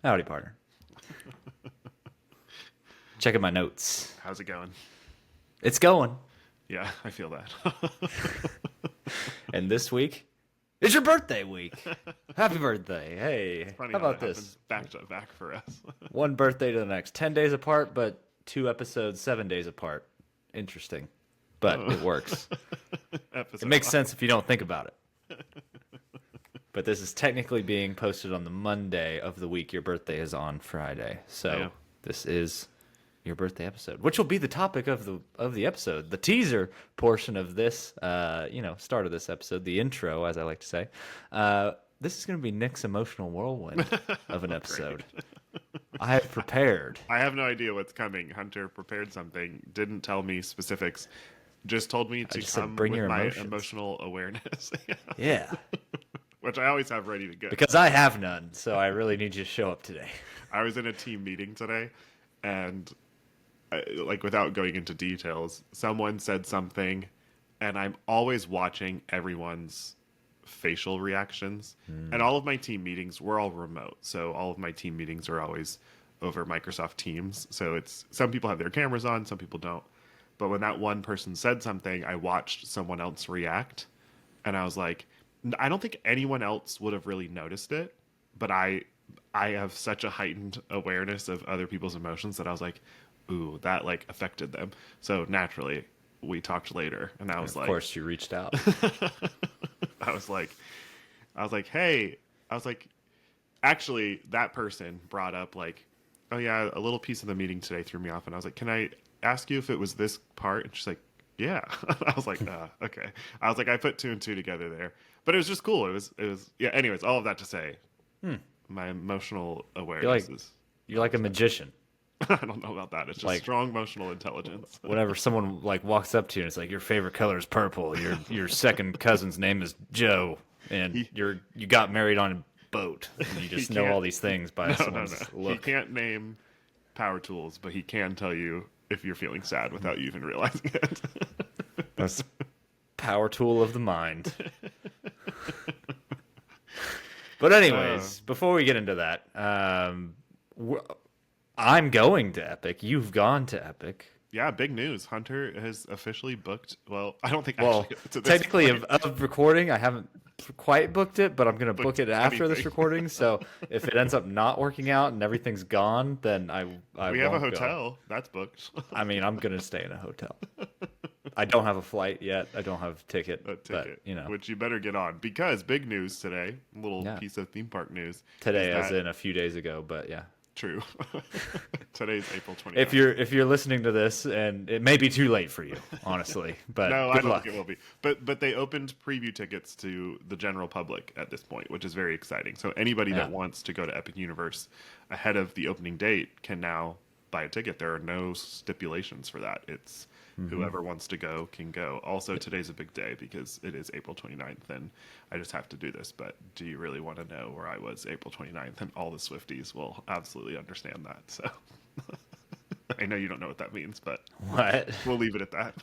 Howdy, partner. Checking my notes. How's it going? It's going. Yeah, I feel that. And this week, it's your birthday week. Happy birthday. Hey, Funny how how that about happens this? back to back for us. One birthday to the next. 10 days apart, but two episodes, 7 days apart. Interesting. But Oh. it works. It Episode makes five. sense if you don't think about it. But this is technically being posted on the Monday of the week. Your birthday is on Friday. So Yeah. this is your birthday episode, which will be the topic of the episode, the teaser portion of this, start of this episode, the intro, as I like to say. This is going to be Nick's emotional whirlwind of an episode. I have prepared. I have no idea what's coming. Hunter prepared something, didn't tell me specifics, just told me to just said, come "Bring with your my emotions." emotional awareness, Yeah, which I always have ready to go. because I have none, so I really need you to show up today. I was in a team meeting today, and without going into details, someone said something, and I'm always watching everyone's facial reactions. And all of my team meetings, we're all remote, so all of my team meetings are always over Microsoft Teams. So it's some people have their cameras on, some people don't. But when that one person said something, I watched someone else react, and I was like, I don't think anyone else would have really noticed it, but I have such a heightened awareness of other people's emotions that I was like, ooh, that like affected them. So naturally, we talked later, and I was Of like, course, you reached out. I was like, hey, I was like, actually, that person brought up like, oh yeah, a little piece of the meeting today threw me off, and I was like, can I ask you if it was this part? And she's like, yeah. I was like, okay. I was like, I put two and two together there, but it was just cool. It was yeah. Anyways, all of that to say, my emotional You're like awareness is. you're like a magician. I don't know about that. It's just Like strong emotional intelligence. whenever someone like walks up to you and it's like your favorite color is purple, your second cousin's name is Joe, and He- you got married on a boat, and you just know can't- all these things by No, no, someone's no. He look. can't name power tools, but he can tell you if you're feeling sad without you even realizing it. That's power tool of the mind. But anyways, before we get into that, I'm going to Epic. You've gone to Epic. Yeah, big news. Hunter has officially booked. Well, I don't think Well, actually to this technically, point, of recording, I haven't quite booked it, but I'm gonna book booked it after this anything. recording. So if it ends up not working out and everything's gone, then I we have a won't go. hotel that's booked. I mean, I'm gonna stay in a hotel. I don't have a flight yet. I don't have a ticket, A ticket, but which you better get on because big news today. Little Yeah. piece of theme park news. today, is as that- in a few days ago. But yeah, true. Today's April 29th. if you're listening to this, and it may be too late for you, honestly, but No, I good don't luck. think it will be. But they opened preview tickets to the general public at this point, which is very exciting. So anybody that Yeah. wants to go to Epic Universe ahead of the opening date can now buy a ticket. There are no stipulations for that. It's whoever wants to go can go. Also, today's a big day because it is April 29th, and I just have to do this. But do you really want to know where I was April 29th? And all the Swifties will absolutely understand that. So I know you don't know what that means, but What? we'll leave it at that.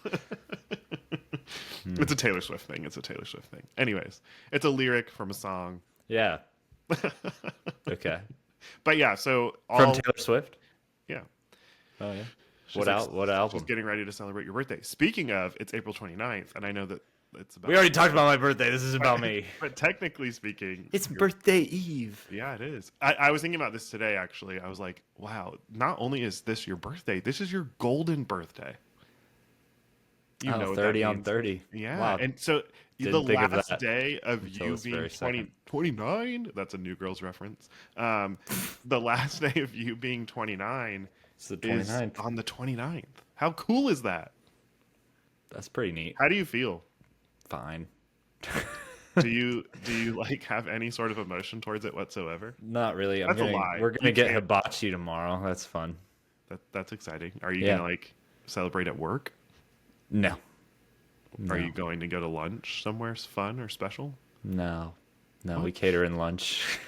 It's a Taylor Swift thing. It's a Taylor Swift thing. Anyways, it's a lyric from a song. Yeah. Okay. But yeah, so From all Taylor Swift. yeah. Oh yeah. She's What like- What album? She's getting ready to celebrate your birthday. Speaking of, it's April 29th, and I know that it's about. We already talked about my birthday. This is about me. But technically speaking, It's your- birthday eve. Yeah, it is. I was thinking about this today. Actually, I was like, wow. Not only is this your birthday, this is your golden birthday. You Oh, know what 30 that on means. 30. Yeah, Wow. and so the Didn't think of last that day of until you this being very 20, second. 29, that's a New Girls reference. The last day of you being 29 It's the is 29th. on the 29th. How cool is that? That's pretty neat. How do you feel? Fine. Do you like have any sort of emotion towards it whatsoever? Not really. That's a lie. We're gonna You get can't- hibachi tomorrow. That's fun. That's exciting. Are you Yeah. gonna like celebrate at work? No. Are you going to go to lunch somewhere fun or special? No. No, we What? cater in lunch.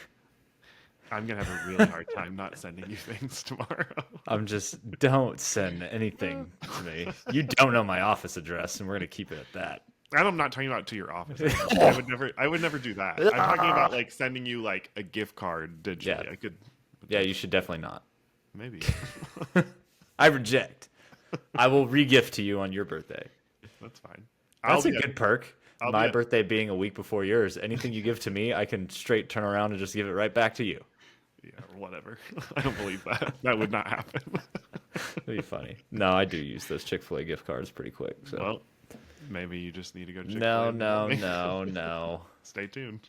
I'm gonna have a really hard time not sending you things tomorrow. I'm just don't send anything to me. You don't know my office address, and we're gonna keep it at that. And I'm not talking about to your office. I would never do that. I'm talking about like sending you like a gift card digitally. Yeah. I could Yeah, you should definitely not. Maybe. I reject. I will re-gift to you on your birthday. That's fine. That's a be at, good perk. I'll be My at, birthday being a week before yours, anything you give to me, I can straight turn around and just give it right back to you. yeah, whatever. I don't believe that. That would not happen. It'd be funny. No, I do use those Chick-fil-A gift cards pretty quick. So Well, maybe you just need to go to Chick-fil-A no, in the no, morning. no. Stay tuned.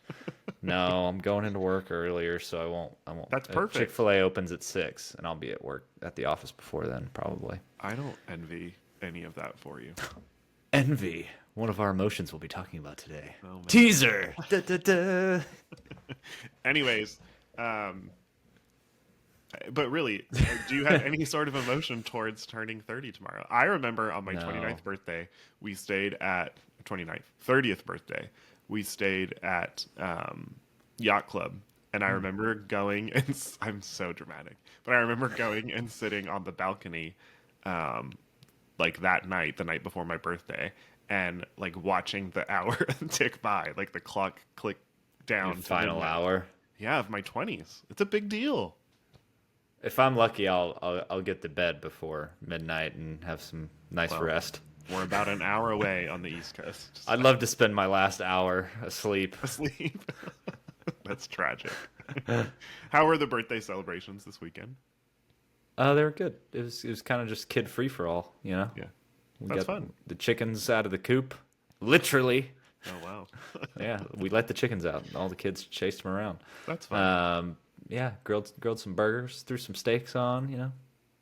No, I'm going into work earlier, so I won't. I won't. That's perfect. Chick-fil-A opens at 6, and I'll be at work at the office before then, probably. I don't envy any of that for you. Envy, one of our emotions we'll be talking about today. Oh, man. Teaser. Da, da, da. Anyways, but really, do you have any sort of emotion towards turning 30 tomorrow? I remember on my No. 29th birthday, we stayed at 29th, 30th birthday, we stayed at Yacht Club. And I remember going, and I'm so dramatic, but I remember going and sitting on the balcony like that night, the night before my birthday, and like watching the hour tick by, like the clock click down Your to final midnight. hour. Yeah, of my 20s. It's a big deal. If I'm lucky, I'll get to bed before midnight and have some nice Well, rest. We're about an hour away on the East Coast. I'd love to spend my last hour asleep. Asleep. That's tragic. How were the birthday celebrations this weekend? They were good. It was kind of just kid free for all, you know. Yeah, We that's got fun. the chickens out of the coop, literally. Oh wow, Yeah, we let the chickens out, and all the kids chased them around. that's fun. Yeah, grilled some burgers, threw some steaks on, you know.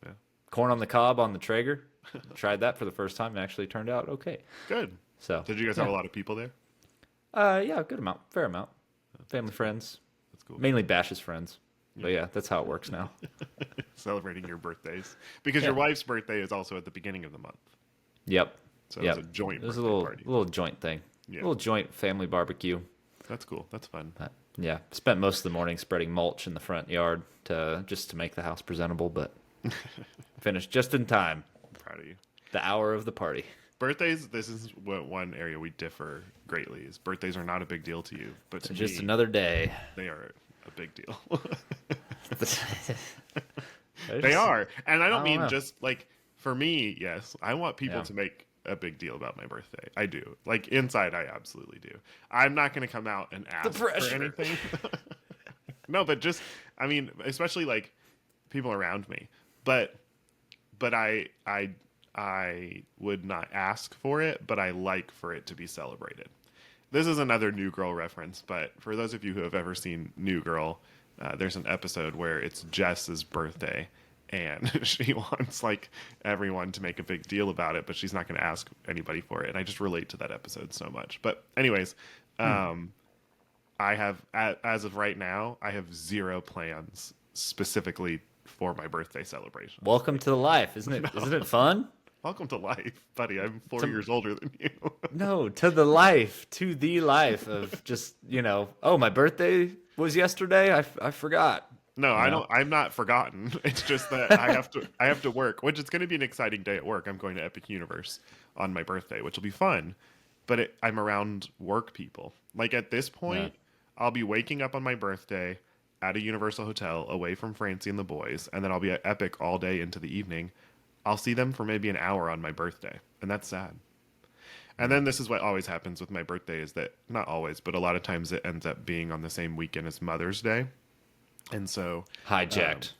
Yeah. Corn on the cob on the Traeger. Tried that for the first time. It actually turned out okay. Good. So Did you guys have a lot of people there? yeah, good amount, fair amount. Family, friends, That's cool. mainly Bash's friends. But yeah, that's how it works now. Celebrating your birthdays because Yeah. your wife's birthday is also at the beginning of the month, Yep. so Yep. it's a joint It was a birthday little party. little joint thing. Yeah. Little joint family barbecue. That's cool. That's fun. But yeah, spent most of the morning spreading mulch in the front yard just to make the house presentable, but finished just in time. I'm proud of you. The hour of the party. Birthdays. This is one area we differ greatly. Is birthdays are not a big deal to you, but to Just me, another day. they are a big deal. They They are, and I don't I don't mean know. just like for me. Yes, I want people Yeah. to make a big deal about my birthday. I do. Like inside, I absolutely do. I'm not going to come out and ask for pressure. anything. No, but just I mean, especially like people around me. But I would not ask for it, but I like for it to be celebrated. This is another New Girl reference, but for those of you who have ever seen New Girl, there's an episode where it's Jess's birthday, and she wants like everyone to make a big deal about it, but she's not going to ask anybody for it. And I just relate to that episode so much. But anyways, I have as of right now, I have zero plans specifically for my birthday celebration. Welcome to the life, isn't it? Isn't it fun? Welcome to life, buddy. I'm 4 years older than you. No, to the life, of just, oh, my birthday was yesterday. I forgot. No, I No. don't. I'm not forgotten. It's just that I have to work, which is going to be an exciting day at work. I'm going to Epic Universe on my birthday, which will be fun. But I'm around work people. Like at this point, I'll be waking up on my birthday at a Universal hotel away from Francie and the boys, and then I'll be at Epic all day into the evening. I'll see them for maybe an hour on my birthday, and that's sad. And then this is what always happens with my birthday is that, not always, but a lot of times it ends up being on the same weekend as Mother's Day. And so, Hijacked.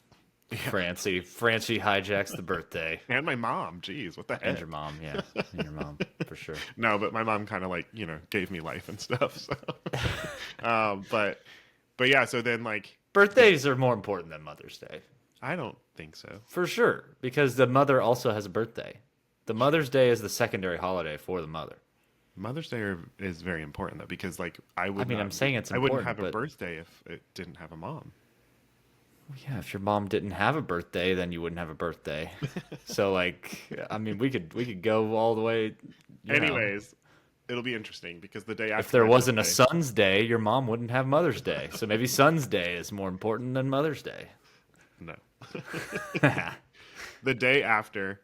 Francie hijacks the birthday. and my mom, geez, what the heck? And your mom, yeah. And your mom, for sure. No, but my mom kind of like, gave me life and stuff. So, but yeah, so then like, Birthdays are more important than Mother's Day. I don't think so. For sure. Because the mother also has a birthday. The Mother's Day is the secondary holiday for the mother. Mother's Day is very important though, because like I'm saying it's I wouldn't important, have a but- birthday if it didn't have a mom. Yeah, if your mom didn't have a birthday, then you wouldn't have a birthday. So like, we could go all the way. you know. Anyways, it'll be interesting because the day after If there my wasn't a birthday- Son's Day, your mom wouldn't have Mother's Day. So maybe Son's Day is more important than Mother's Day. No. The day after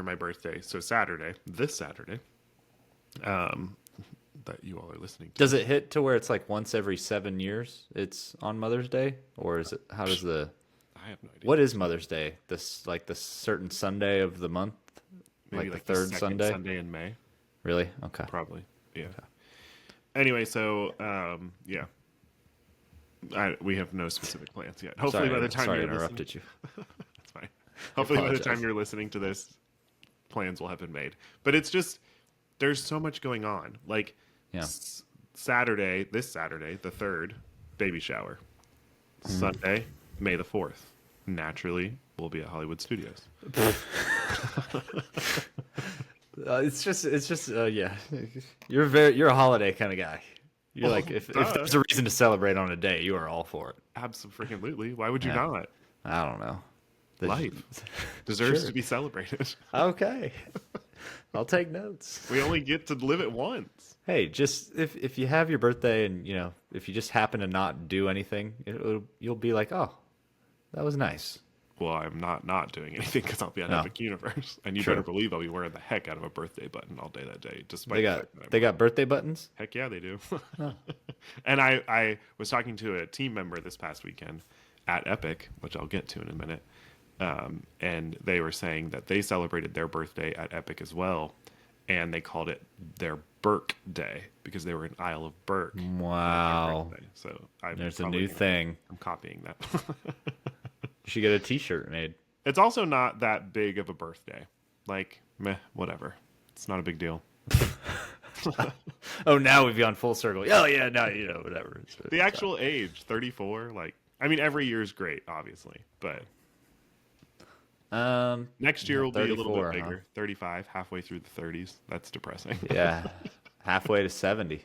my birthday, so this Saturday, that you all are listening to. Does it hit to where it's like once every 7 years it's on Mother's Day? Or is it, how does the, I have no idea. what is Mother's Day? This, like the certain Sunday of the month? Maybe Like like the the third second Sunday? Sunday in May, Really? Okay. probably. Yeah. Anyway, so yeah, we have no specific plans yet. Hopefully, by the time sorry I you're listening, interrupted you. that's fine. Hopefully, by the time apologize. you're listening to this, plans will have been made. But it's just there's so much going on. Like Yeah. Saturday, this Saturday, the 3rd, baby shower. Sunday, May the 4th. Naturally, we'll be at Hollywood Studios. It's just yeah. You're a holiday kind of guy. You're like, if there's a reason to celebrate on a day, you are all for it. Absolutely. Why would you Yeah. not? I don't know. The- Life deserves Sure. to be celebrated. Okay. I'll take notes. We only get to live it once. Hey, just if you have your birthday and if you just happen to not do anything, you'll be like, oh, that was nice. Well, I'm not doing anything because I'll be on No. Epic Universe, and you Sure. better believe I'll be wearing the heck out of a birthday button all day that day. Despite They the got fact that I'm- they got birthday buttons. heck yeah, they do. And I was talking to a team member this past weekend at Epic, which I'll get to in a minute, and they were saying that they celebrated their birthday at Epic as well, and they called it their Burke Day because they were in Isle of Burke. on their Wow. birthday. So There's a probably new gonna- thing. I'm copying that. You should get a T-shirt made. It's also not that big of a birthday. Like, meh, whatever. It's not a big deal. Oh, now we've gone full circle. Oh yeah, now whatever. The actual age, 34, like, I mean, every year is great, obviously, but next year will be a little 34, bit huh? bigger. 35, halfway through the 30s. That's depressing. Yeah, halfway to 70.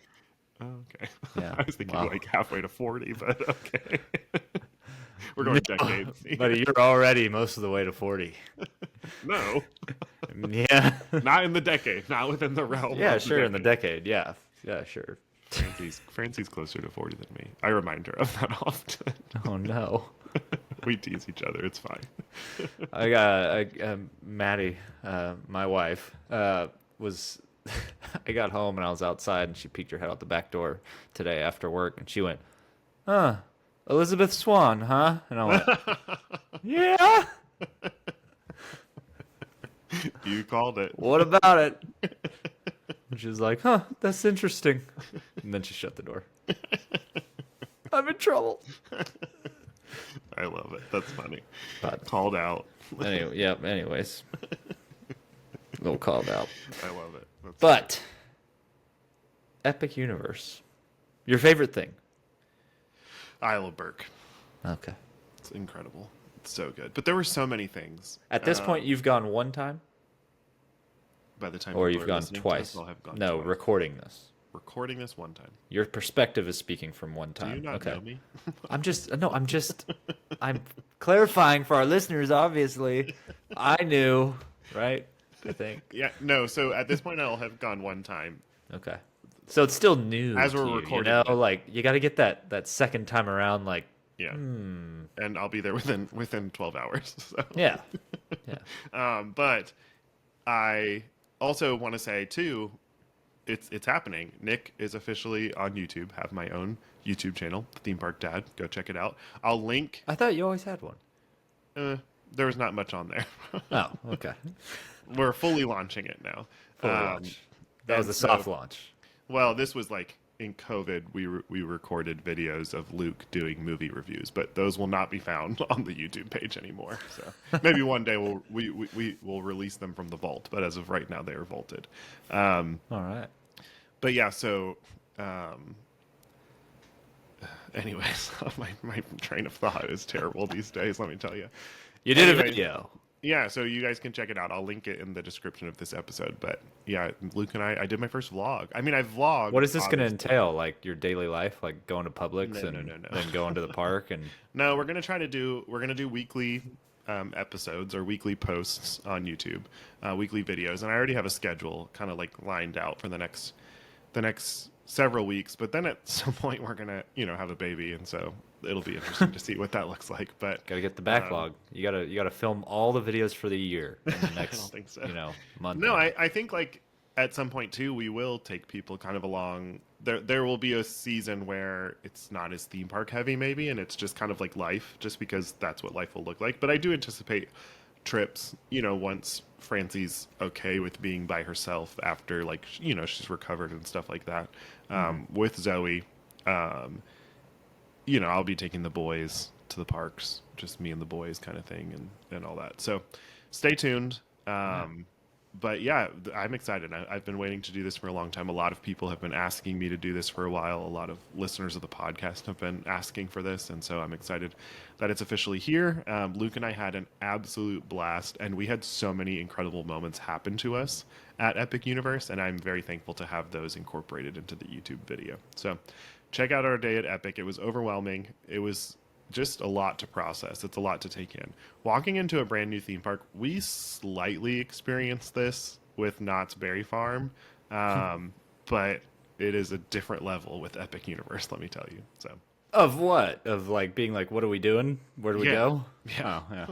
Oh, okay. Yeah. I was thinking Wow. like halfway to 40, but okay. We're going decades. But you're already most of the way to 40. No, Yeah. not in the decade, not within the realm. Yeah, of sure, in the decade. decade. Yeah. Yeah, sure. Francie's closer to 40 than me. I remind her of that often. Oh no. We tease each other. It's fine. I got Maddie, my wife, was. I got home and I was outside and she peeked her head out the back door today after work and she went, "Huh, Elizabeth Swan, huh?" And I went, "Yeah. You called it. What about it?" And she was like, "Huh, that's interesting." And then she shut the door. I'm in trouble. I love it. That's funny. But Called out. anyway, yeah. Anyways, little called out. I love it. That's But Epic Universe, your favorite thing? Isle of Burke. Okay. It's incredible. It's so good. But there were so many things. At this point, you've gone one time, By the time or people you've are gone listening to twice. this, I'll have gone No, twice. recording this. Recording this one time. Your perspective is speaking from one Do time. you not okay. know me? I'm clarifying for our listeners. Obviously, I knew, right? I think. Yeah. No. So at this point, I'll have gone one time. Okay. So it's still new. As to we're you, recording you know, this. like you got to get that second time around. Like, Yeah. And I'll be there within 12 hours. So. yeah, yeah. But I also want to say too, it's happening. Nick is officially on YouTube. Have my own YouTube channel, Theme Park Dad. Go check it out. I'll link. I thought you always had one. There was not much on there. Oh, okay. We're fully launching it now. Full launch. That was and the soft launch. Well, this was like in COVID. We recorded videos of Luke doing movie reviews, but those will not be found on the YouTube page anymore. So maybe one day we will release them from the vault. But as of right now, they are vaulted. All right. But yeah, so anyways, my train of thought is terrible these days, let me tell you. You did Anyway. a video. Yeah, so you guys can check it out. I'll link it in the description of this episode. But yeah, Luke and I did my first vlog. I mean, I vlogged. What is this going to obviously. entail? Like your daily life, like going to Publix No, and no. then going to the park and No, we're gonna do weekly episodes or weekly posts on YouTube, weekly videos, and I already have a schedule kind of like lined out for the next several weeks. But then at some point we're gonna have a baby, and so it'll be interesting to see what that looks like. But got to get the backlog. You gotta film all the videos for the year in the I next don't think so. month. No, I think like at some point too, we will take people kind of along. There will be a season where it's not as theme park heavy, maybe, and it's just kind of like life, just because that's what life will look like. But I do anticipate trips, once Francie's okay with being by herself after, like, she's recovered and stuff like that. With Zoe, I'll be taking the boys to the parks, just me and the boys kind of thing, and all that. So stay tuned. But yeah, I'm excited. I've been waiting to do this for a long time. A lot of people have been asking me to do this for a while. A lot of listeners of the podcast have been asking for this, and so I'm excited that it's officially here. Luke and I had an absolute blast, and we had so many incredible moments happen to us at Epic Universe, and I'm very thankful to have those incorporated into the YouTube video. So check out our day at Epic. It was overwhelming. It was just a lot to process. It's a lot to take in. Walking into a brand new theme park, we slightly experienced this with Knott's Berry Farm, but it is a different level with Epic Universe, let me tell you. So Of what? Of like being like, what are we doing? Where do we go? Yeah. Oh, yeah.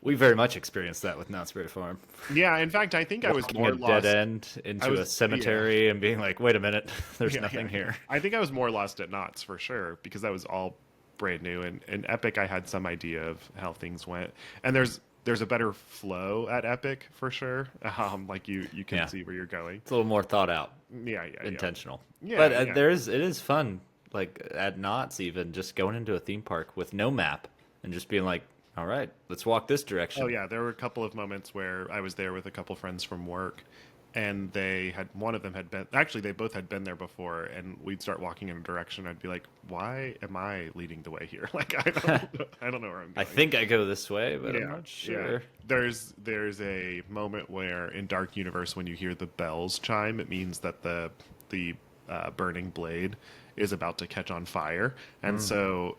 We very much experienced that with Knott's Berry Farm. Yeah, in fact, I think I was Walking more a lost. dead end into a cemetery and being like, wait a minute, there's nothing here. I think I was more lost at Knott's for sure, because that was all brand new, and Epic I had some idea of how things went, and there's a better flow at Epic for sure. Like you can see where you're going. It's a little more thought out, Yeah, intentional. Yeah, But yeah. it is fun, like at Knott's even, just going into a theme park with no map and just being like, all right, let's walk this direction. Oh yeah, there were a couple of moments where I was there with a couple friends from work, and one of them had been, actually they both had been there before, and we'd start walking in a direction. I'd be like, why am I leading the way here? Like, I don't know where I'm going. I think I go this way, but I'm Yeah, not sure. There's a moment where in Dark Universe, when you hear the bells chime, it means that the burning blade is about to catch on fire, and so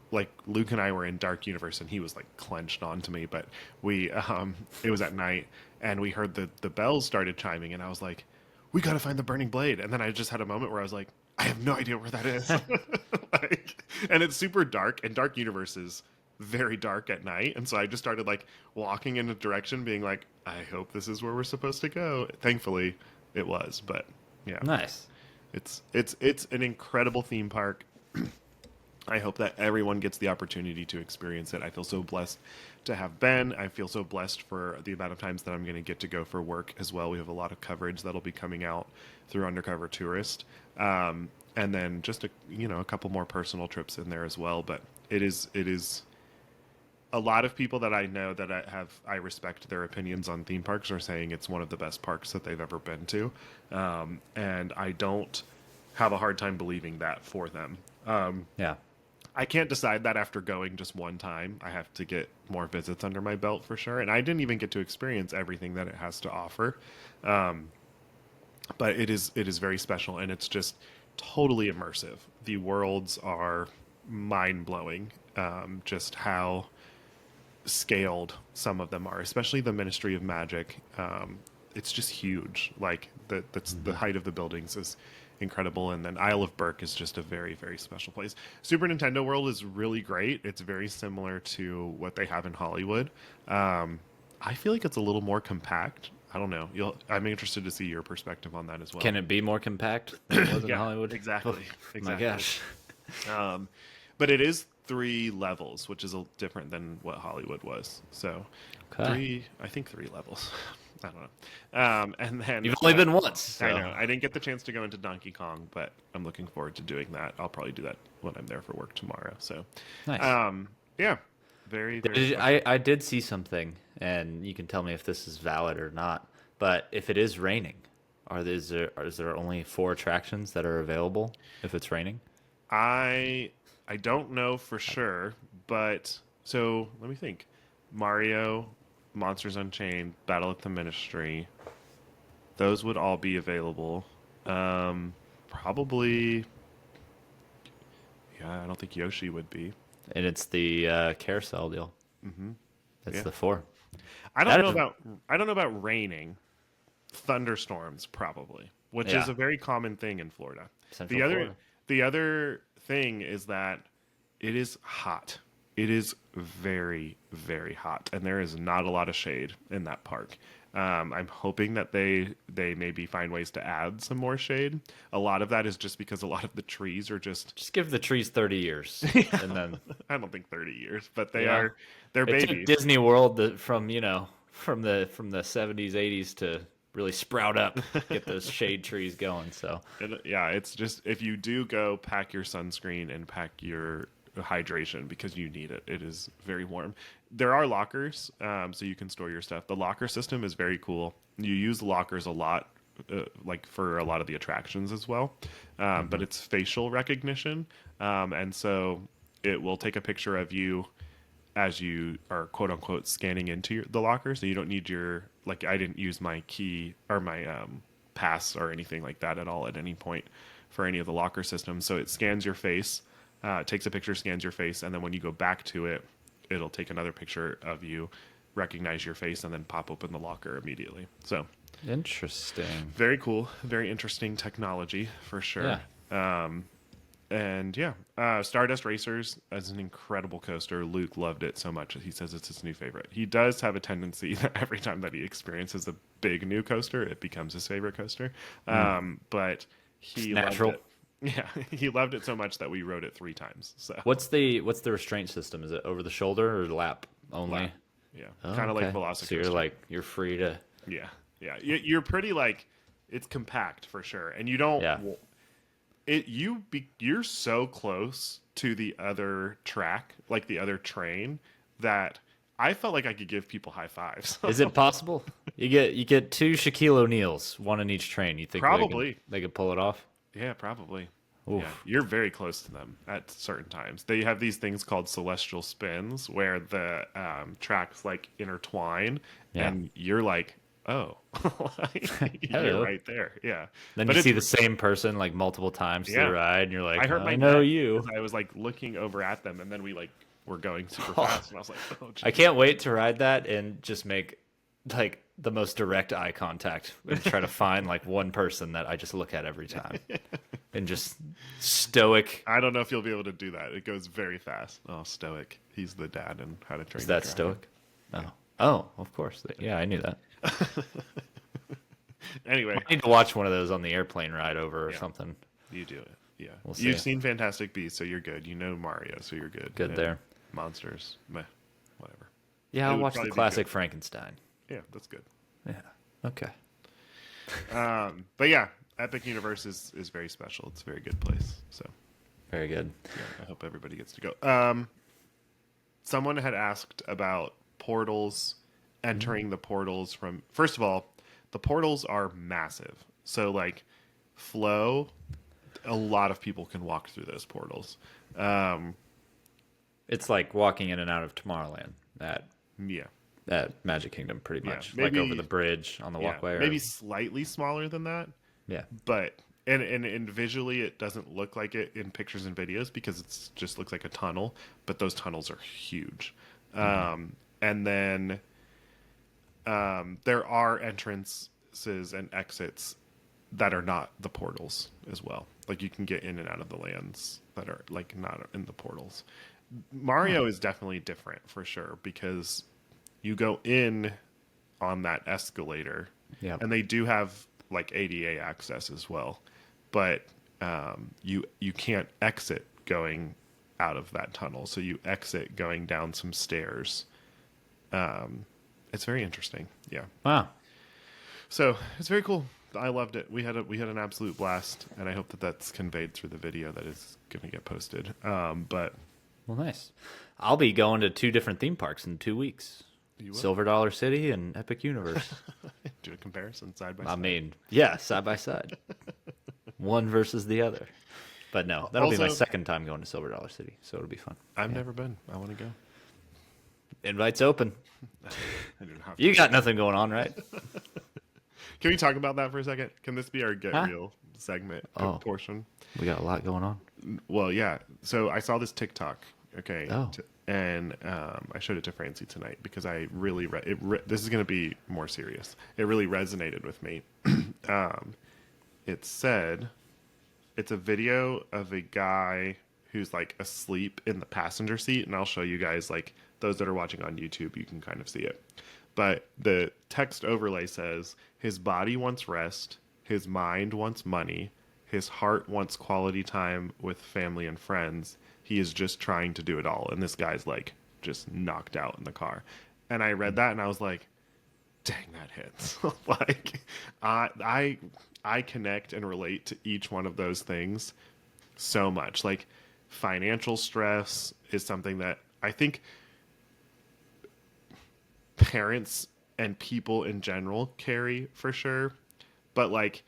like Luke and I were in Dark Universe, and he was like clenched onto me, but we it was at night, and we heard the bells started chiming, and I was like, we gotta find the burning blade. And then I just had a moment where I was like, I have no idea where that is. And it's super dark, and Dark Universe is very dark at night, and so I just started like walking in a direction being like, I hope this is where we're supposed to go. Thankfully it was, but yeah. Nice. It's an incredible theme park. I hope that everyone gets the opportunity to experience it. I feel so blessed to have been. I feel so blessed for the amount of times that I'm going to get to go for work as well. We have a lot of coverage that'll be coming out through Undercover Tourist. And then just a couple more personal trips in there as well. But it is a lot of people that I know that I respect their opinions on theme parks are saying it's one of the best parks that they've ever been to. And I don't have a hard time believing that for them. Yeah. I can't decide that after going just one time. I have to get more visits under my belt for sure. And I didn't even get to experience everything that it has to offer. But it is very special, and it's just totally immersive. The worlds are mind-blowing, just how scaled some of them are, especially the Ministry of Magic. It's just huge. Like the height of the buildings is incredible, and then Isle of Berk is just a very, very special place. Super Nintendo World is really great. It's very similar to what they have in Hollywood. I feel like it's a little more compact. I don't know. I'm interested to see your perspective on that as well. Can it be more compact than it was in Hollywood? Exactly. Oh, my gosh. But it is 3 levels, which is different than what Hollywood was. So Okay. I think 3 levels. I don't know. And then You've only been once. So. I know. I didn't get the chance to go into Donkey Kong, but I'm looking forward to doing that. I'll probably do that when I'm there for work tomorrow. So, Nice. yeah, very, very. I did see something, and you can tell me if this is valid or not. But if it is raining, is there only 4 attractions that are available if it's raining? I don't know for sure, but so let me think. Mario, Monsters Unchained, Battle at the Ministry. Those would all be available. Probably. Yeah, I don't think Yoshi would be. And it's the carousel deal. Mm-hmm. That's Yeah. the 4. I That don't is- know about raining. Thunderstorms probably, which is Yeah. a very common thing in Florida. Central The Florida. other thing is that it is hot. It is very, very hot, and there is not a lot of shade in that park. I'm hoping that they maybe find ways to add some more shade. A lot of that is just because a lot of the trees are just Just give the trees 30 years, and then I don't think 30 years, but yeah, they're it took babies. Disney World from from the 70s 80s to really sprout up, get those shade trees going. So And yeah, it's just if you do go, pack your sunscreen and pack your hydration because you need it. It is very warm. There are lockers, so you can store your stuff. The locker system is very cool. You use lockers a lot, like for a lot of the attractions as well. But it's facial recognition, and so it will take a picture of you as you are quote unquote scanning into the locker. So you don't need your like I didn't use my key or my pass or anything like that at all at any point for any of the locker systems. So it scans your face, takes a picture, scans your face, and then when you go back to it, it'll take another picture of you, recognize your face, and then pop open the locker immediately. So interesting. very cool, very interesting technology for sure. Yeah. And yeah, Stardust Racers is an incredible coaster. Luke loved it so much that he says it's his new favorite. He does have a tendency that every time that he experiences a big new coaster, it becomes his favorite coaster. But he loved Natural. it. Yeah, he loved it so much that we rode it 3 times. So What's the restraint system? Is it over the shoulder or lap only? yeah, Oh, kind of okay. like Velocicoaster. So you're free to. Yeah, yeah, you're pretty like it's compact for sure, and you don't. Yeah. You're so close to the other track, like the other train, that I felt like I could give people high fives. Is it possible? You get two Shaquille O'Neals, one in each train. You think Probably. they could pull it off? Yeah, probably. Oof. Yeah, you're very close to them at certain times. They have these things called celestial spins where the tracks like intertwine, Yeah. and you're like, oh, you're Hello. right there. Yeah. Then But you see it's the same person like multiple times through Yeah. the ride, and you're like, I hurt my I know neck you. because I was like looking over at them, and then we like were going super fast, and I was like, "Oh, I geez. can't wait to ride that and just make like the most direct eye contact and try to find like one person that I just look at every time and just stoic. I don't know if you'll be able to do that. It goes very fast." Oh, Stoic. He's the dad in How to Train Is Your that Dragon. stoic? Oh, of course. Yeah, I knew that. Anyway, I need to watch one of those on the airplane ride over or Yeah. something. you do it. Yeah, We'll you've see. seen Fantastic Beasts, so you're good. You know Mario, so you're good. Good And there. Monsters, meh, whatever. Yeah, It I'll would watch the probably be classic Frankenstein. Yeah, that's good. Yeah. Okay. But yeah, Epic Universe is very special. It's a very good place. So Very good. yeah, I hope everybody gets to go. Someone had asked about portals, entering the portals from. First of all, the portals are massive. So like, flow, a lot of people can walk through those portals. It's like walking in and out of Tomorrowland Yeah, at Magic Kingdom, pretty Yeah, much. maybe- like over the bridge on the yeah, walkway. maybe slightly smaller than that. Yeah. But and visually it doesn't look like it in pictures and videos because it's just looks like a tunnel, but those tunnels are huge. And then there are entrances and exits that are not the portals as well. Like you can get in and out of the lands that are like not in the portals. Mario is definitely different for sure because you go in on that escalator, Yep. and they do have like ADA access as well, but you can't exit going out of that tunnel, so you exit going down some stairs. It's very interesting, yeah. Wow. So it's very cool. I loved it. We had an absolute blast, and I hope that that's conveyed through the video that is going to get posted. But Well, nice. I'll be going to 2 different theme parks in 2 weeks. You will? Silver Dollar City and Epic Universe. do a comparison side by I side. mean, yeah, side by side. One versus the other. But no, that'll be my Also- second time going to Silver Dollar City, so it'll be fun. I've never been. I want to go. Invites open. I don't have You got nothing going on, right? Can we talk about that for a second? Can this be our Get Huh? Real segment Oh. portion? We got a lot going on. Well, yeah. So I saw this TikTok. Okay. Oh. And I showed it to Francie tonight because I really this is going to be more serious. It really resonated with me. It said it's a video of a guy who's like asleep in the passenger seat, and I'll show you guys like those that are watching on YouTube. You can kind of see it, but the text overlay says his body wants rest, his mind wants money, his heart wants quality time with family and friends. He is just trying to do it all. And this guy's like just knocked out in the car. And I read that and I was like, dang, that hits. Like I connect and relate to each one of those things so much. Like financial stress is something that I think parents and people in general carry for sure. But like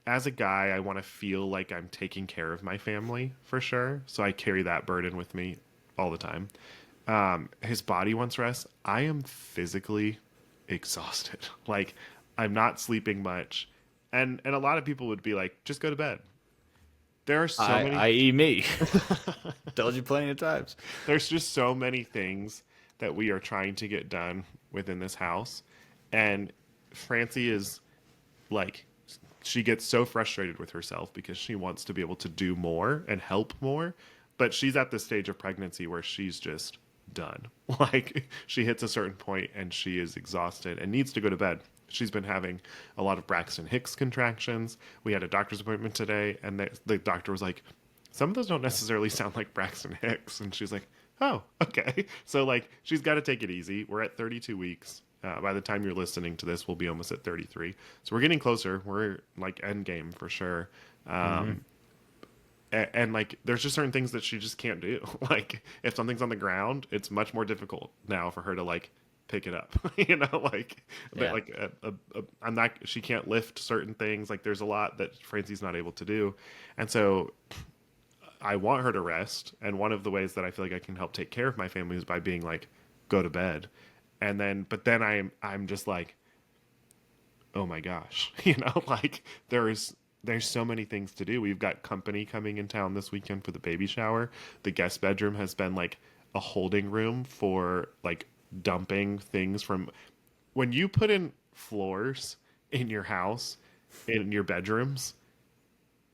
as a guy, I want to feel like I'm taking care of my family for sure. So I carry that burden with me all the time. His body wants rest. I am physically exhausted. Like I'm not sleeping much. And a lot of people would be like, just go to bed. There are so many I.e. me. Told you plenty of times. there's just so many things that we are trying to get done within this house. And Francie is like she gets so frustrated with herself because she wants to be able to do more and help more, but she's at this stage of pregnancy where she's just done. Like she hits a certain point and she is exhausted and needs to go to bed. She's been having a lot of Braxton Hicks contractions. We had a doctor's appointment today and the doctor was like, some of those don't necessarily sound like Braxton Hicks. And she's like, oh, okay. So like she's got to take it easy. We're at 32 weeks. By the time you're listening to this, we'll be almost at 33. So we're getting closer. We're like end game for sure. And like, there's just certain things that she just can't do. Like, if something's on the ground, it's much more difficult now for her to like pick it up. You know, like, but Yeah. like, I'm not. She can't lift certain things. Like, there's a lot that Francie's not able to do, and so I want her to rest. And one of the ways that I feel like I can help take care of my family is by being like, go to bed. And then, but then I'm just like, oh my gosh, you know, like there's so many things to do. We've got company coming in town this weekend for the baby shower. The guest bedroom has been like a holding room for like dumping things from when you put in floors in your house, in your bedrooms,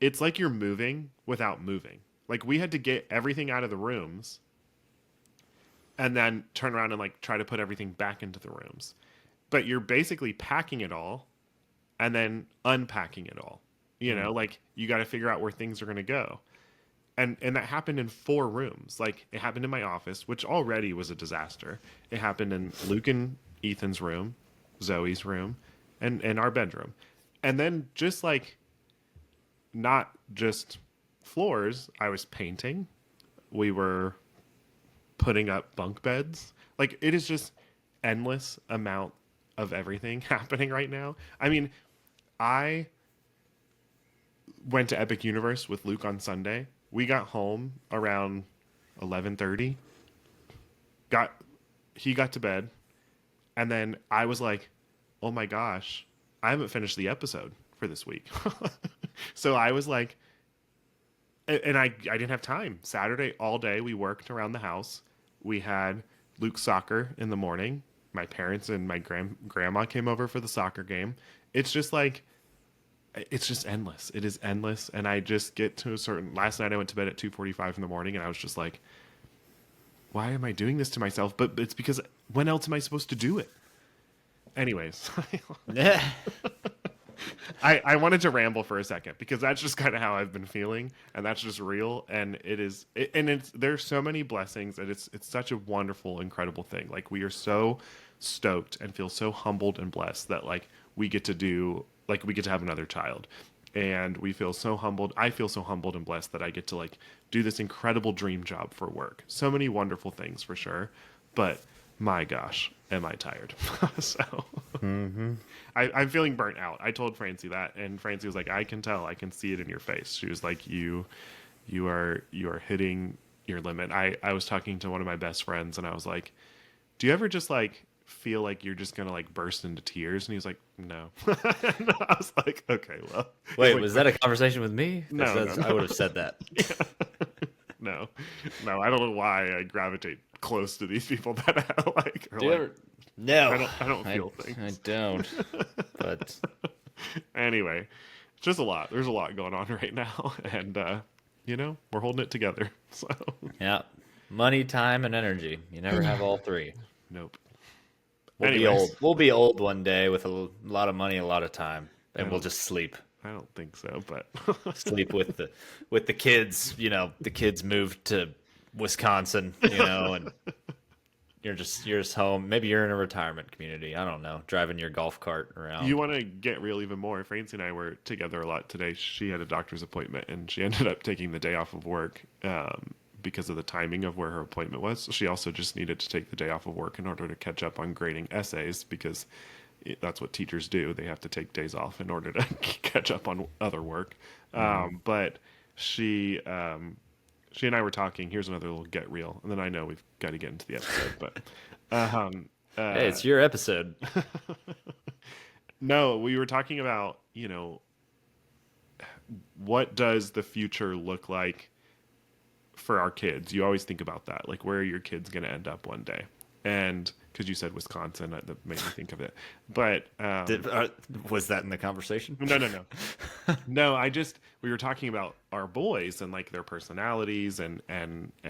it's like you're moving without moving. Like we had to get everything out of the rooms and then turn around and like try to put everything back into the rooms. But you're basically packing it all and then unpacking it all. You know, like you got to figure out where things are going to go. And that happened in 4 rooms. Like it happened in my office, which already was a disaster. It happened in Luke and Ethan's room, Zoe's room, and our bedroom. And then just like not just floors, I was painting. We were putting up bunk beds. Like it is just endless amount of everything happening right now. I mean, I went to Epic Universe with Luke on Sunday. We got home around 11:30. He got to bed, and then I was like, "Oh my gosh, I haven't finished the episode for this week." So I was like, and I didn't have time. Saturday all day we worked around the house. We had Luke's soccer in the morning. My parents and my grandma came over for the soccer game. It's just like it's just endless. It is endless, and I just get to a certain. Last night I went to bed at 2:45 in the morning, and I was just like, "Why am I doing this to myself?" But it's because when else am I supposed to do it? Anyways, Yeah. I wanted to ramble for a second because that's just kind of how I've been feeling, and that's just real. And there's so many blessings, and it's such a wonderful, incredible thing. Like we are so stoked and feel so humbled and blessed that like we get to have another child, and we feel so humbled. I feel so humbled and blessed that I get to like do this incredible dream job for work. So many wonderful things for sure, but my gosh, am I tired? So I'm feeling burnt out. I told Francie that, and Francie was like, "I can tell. I can see it in your face." She was like, "You are hitting your limit." I was talking to one of my best friends, and I was like, "Do you ever just like feel like you're just gonna like burst into tears?" And he was like, "No." And I was like, "Okay, well." Wait, Like, was that a conversation with me? No, no. I would have said that. no, no. I don't know why I gravitate close to these people that I like. Are Do you like ever... No, I don't feel things. I don't. But Anyway, it's just a lot. There's a lot going on right now, and we're holding it together. So yeah, money, time, and energy. You never have all three. nope. We'll be Anyways, old. We'll be old one day with a lot of money, a lot of time, I and we'll don't just sleep. I don't think so, but Sleep with the kids. You know, the kids moved to Wisconsin. You know, and you're just home. Maybe you're in a retirement community. I don't know, driving your golf cart you around. want to get real even more. Francie and I were together a lot today. She had a doctor's appointment and she ended up taking the day off of work because of the timing of where her appointment was. She also just needed to take the day off of work in order to catch up on grading essays because that's what teachers do. They have to take days off in order to catch up on other work. But she she and I were talking. Here's another little get real, and then I know we've got to get into the episode. But Hey, it's your episode. no, we were talking about what does the future look like for our kids. You always think about that, like where are your kids going to end up one day? And because you said Wisconsin, that made me think of it. But Was that in the conversation? no. No, we were talking about our boys and like their personalities and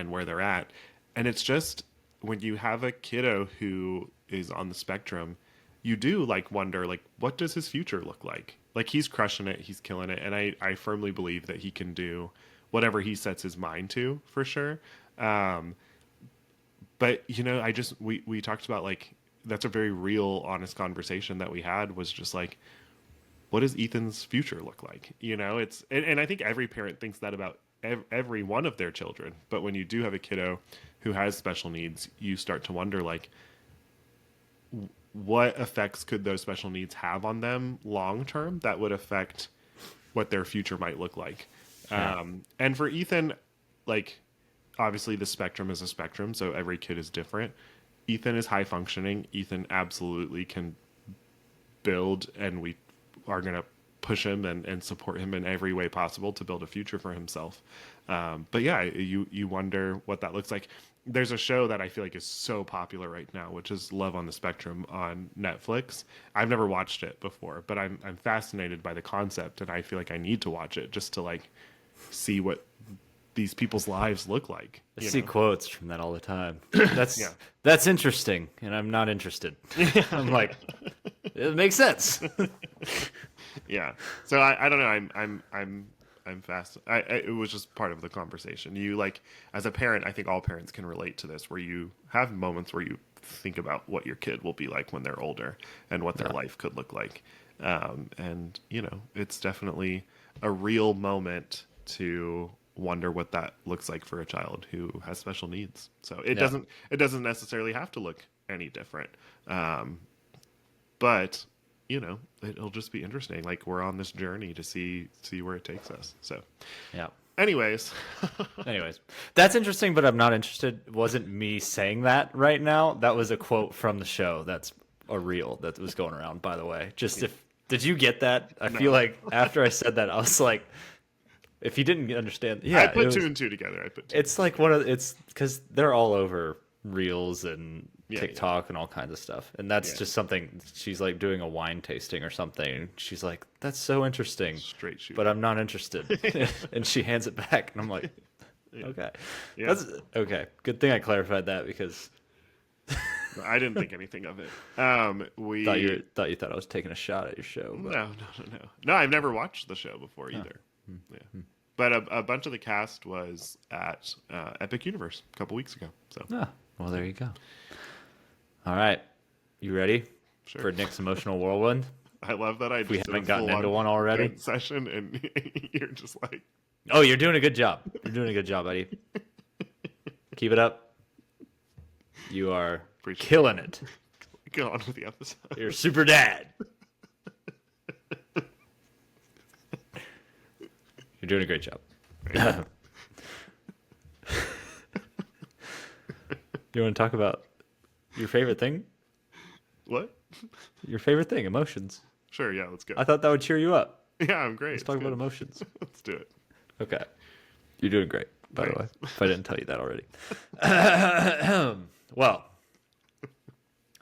where they're at. And it's just when you have a kiddo who is on the spectrum, you do like wonder like what does his future look like? Like he's crushing it, he's killing it, and I firmly believe that he can do whatever he sets his mind to for sure. But we talked about like that's a very real honest conversation that we had was just like what does Ethan's future look like? It's and I think every parent thinks that about every one of their children. But when you do have a kiddo who has special needs, you start to wonder like what effects could those special needs have on them long term that would affect what their future might look like. Yeah. And for Ethan, like obviously the spectrum is a spectrum, so every kid is different. Ethan is high functioning. Ethan absolutely can build, and we are going to push him and support him in every way possible to build a future for himself. But yeah, you wonder what that looks like. There's a show that I feel like is so popular right now, which is Love on the Spectrum on Netflix. I've never watched it before, but I'm fascinated by the concept, and I feel like I need to watch it just to like see what these people's lives look like. I see quotes from that all the time. Yeah. That's interesting, and I'm not interested. I'm like, it makes sense. Yeah. So I don't know. I'm fast. It was just part of the conversation. You like as a parent, I think all parents can relate to this, where you have moments where you think about what your kid will be like when they're older and what their life could look like. And it's definitely a real moment to wonder what that looks like for a child who has special needs. So it doesn't necessarily have to look any different. But it'll just be interesting. Like we're on this journey to see where it takes us. So Yeah. anyways, Anyways, that's interesting, but I'm not interested. It wasn't me saying that right now. That was a quote from the show. That's a reel that was going around, by the way. Just if did you get that? I feel like after I said that, I was like, if you didn't understand, yeah, I put two and two together. it's like it's because they're all over reels and Yeah, TikTok and all kinds of stuff. And that's Yeah. just something she's like doing a wine tasting or something. And she's like, that's so interesting, Straight shoot. but I'm not interested. And she hands it back. And I'm like, okay. Yeah. That's okay. Good thing I clarified that because I didn't think anything of it. We thought you thought I was taking a shot at your show. But No, I've never watched the show before either. Yeah. But a bunch of the cast was at Epic Universe a couple weeks ago. So well, there you go. All right. You ready Sure. for Nick's emotional whirlwind? I love that I just We did a haven't gotten full-on into one already? vent session, and you're just like, Oh, you're doing a good job. You're doing a good job, buddy. Keep it up. You are Appreciate killing it. go on with the episode. You're super dad. You're doing a great job. You want to talk about your favorite thing? What? Your favorite thing, emotions. Sure, yeah, let's go. I thought that would cheer you up. Yeah, I'm great. Let's talk about emotions. Let's do it. Okay. You're doing great, by the way, Thanks. if I didn't tell you that already. Well,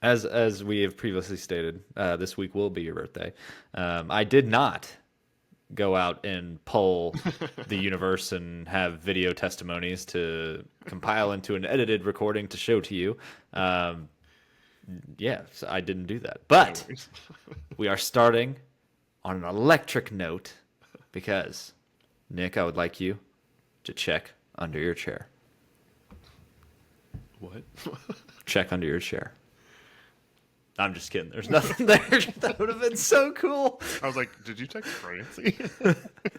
as we have previously stated, this week will be your birthday. I did not go out and poll the universe and have video testimonies to compile into an edited recording to show to you. Yeah, so I didn't do that. No But worries. we are starting on an electric note because, Nick, I would like you to check under your chair. What? Check under your chair. I'm just kidding. There's nothing there. That would have been so cool. I was like, did you text Francie?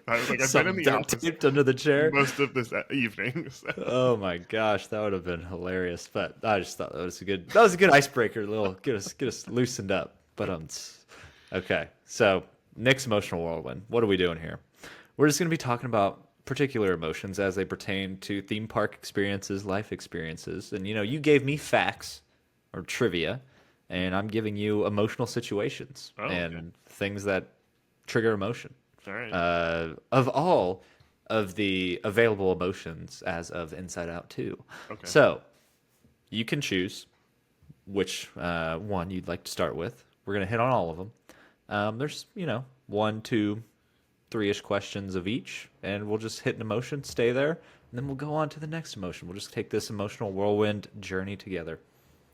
I was like, I've been in Something the duct office taped under the chair. most of this evening. So. Oh my gosh, that would have been hilarious. But I just thought that was a good icebreaker. Little get us loosened up. But okay. So Nick's emotional whirlwind. What are we doing here? We're just gonna be talking about particular emotions as they pertain to theme park experiences, life experiences, and you gave me facts or trivia, and I'm giving you emotional situations Oh, and okay. things that trigger emotion. All right. Of all of the available emotions as of Inside Out 2. Okay. So you can choose which one you'd like to start with. We're going to hit on all of them. There's, one, two, three-ish questions of each, and we'll just hit an emotion, stay there, and then we'll go on to the next emotion. We'll just take this emotional whirlwind journey together.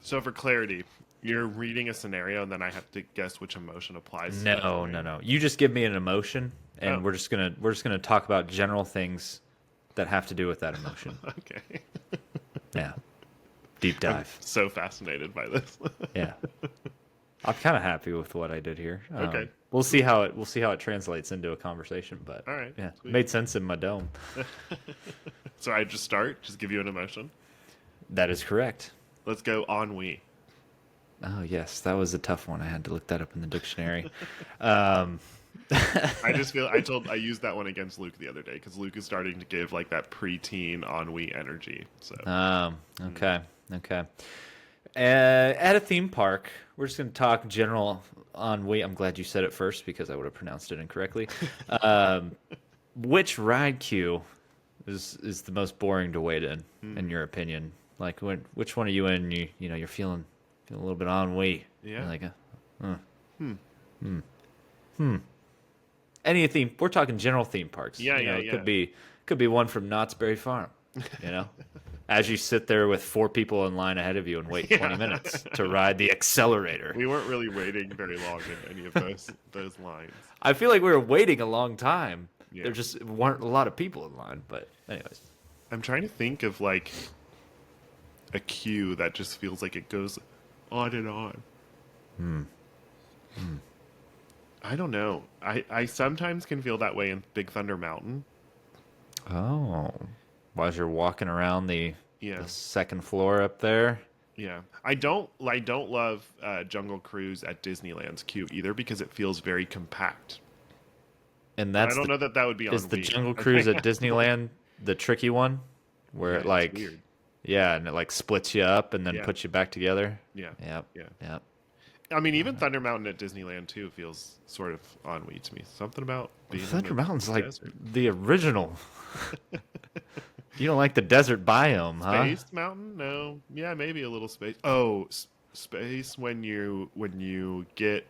So for clarity, you're reading a scenario, and then I have to guess which emotion applies. To that No, scenario? no. You just give me an emotion, and Oh. we're just gonna talk about general things that have to do with that emotion. Okay. Yeah, deep dive. So fascinated by this. Yeah, I'm kind of happy with what I did here. Okay. We'll see how it translates into a conversation, but All right, yeah, sweet. made sense in my dome. So I just give you an emotion. That is correct. Let's go ennui. Oh yes, that was a tough one. I had to look that up in the dictionary. I just feel I used that one against Luke the other day because Luke is starting to give like that preteen ennui energy. So Okay, okay. At a theme park, we're just going to talk general ennui. I'm glad you said it first because I would have pronounced it incorrectly. Which ride queue is the most boring to wait in your opinion? Like, which one are you in? You're feeling a little bit ennui. Yeah. You're like, any theme. We're talking general theme parks. Yeah, It yeah. could be one from Knott's Berry Farm. You know, as you sit there with 4 people in line ahead of you and wait 20 minutes to ride the accelerator. We weren't really waiting very long in any of those lines. I feel like we were waiting a long time. Yeah. There just weren't a lot of people in line. But anyways, I'm trying to think of like a queue that just feels like it goes on and on. I don't know. I sometimes can feel that way in Big Thunder Mountain. oh, as you're walking around the Yeah. second floor up there. Yeah, I don't love Jungle Cruise at Disneyland's queue either because it feels very compact. And I that's don't know that would be is on the Wii. Jungle Cruise at Disneyland the tricky one, where Yeah, it it's like weird. yeah, and it like splits you up and then Yeah. puts you back together. Yeah, Yep. yeah. Yep. I mean, even Thunder Mountain at Disneyland too feels sort of ennui to me. Something about being in Thunder the Mountain's like desert. the original. You don't like the desert biome, huh? Space Mountain? No, yeah, maybe a little space. Oh, space when you get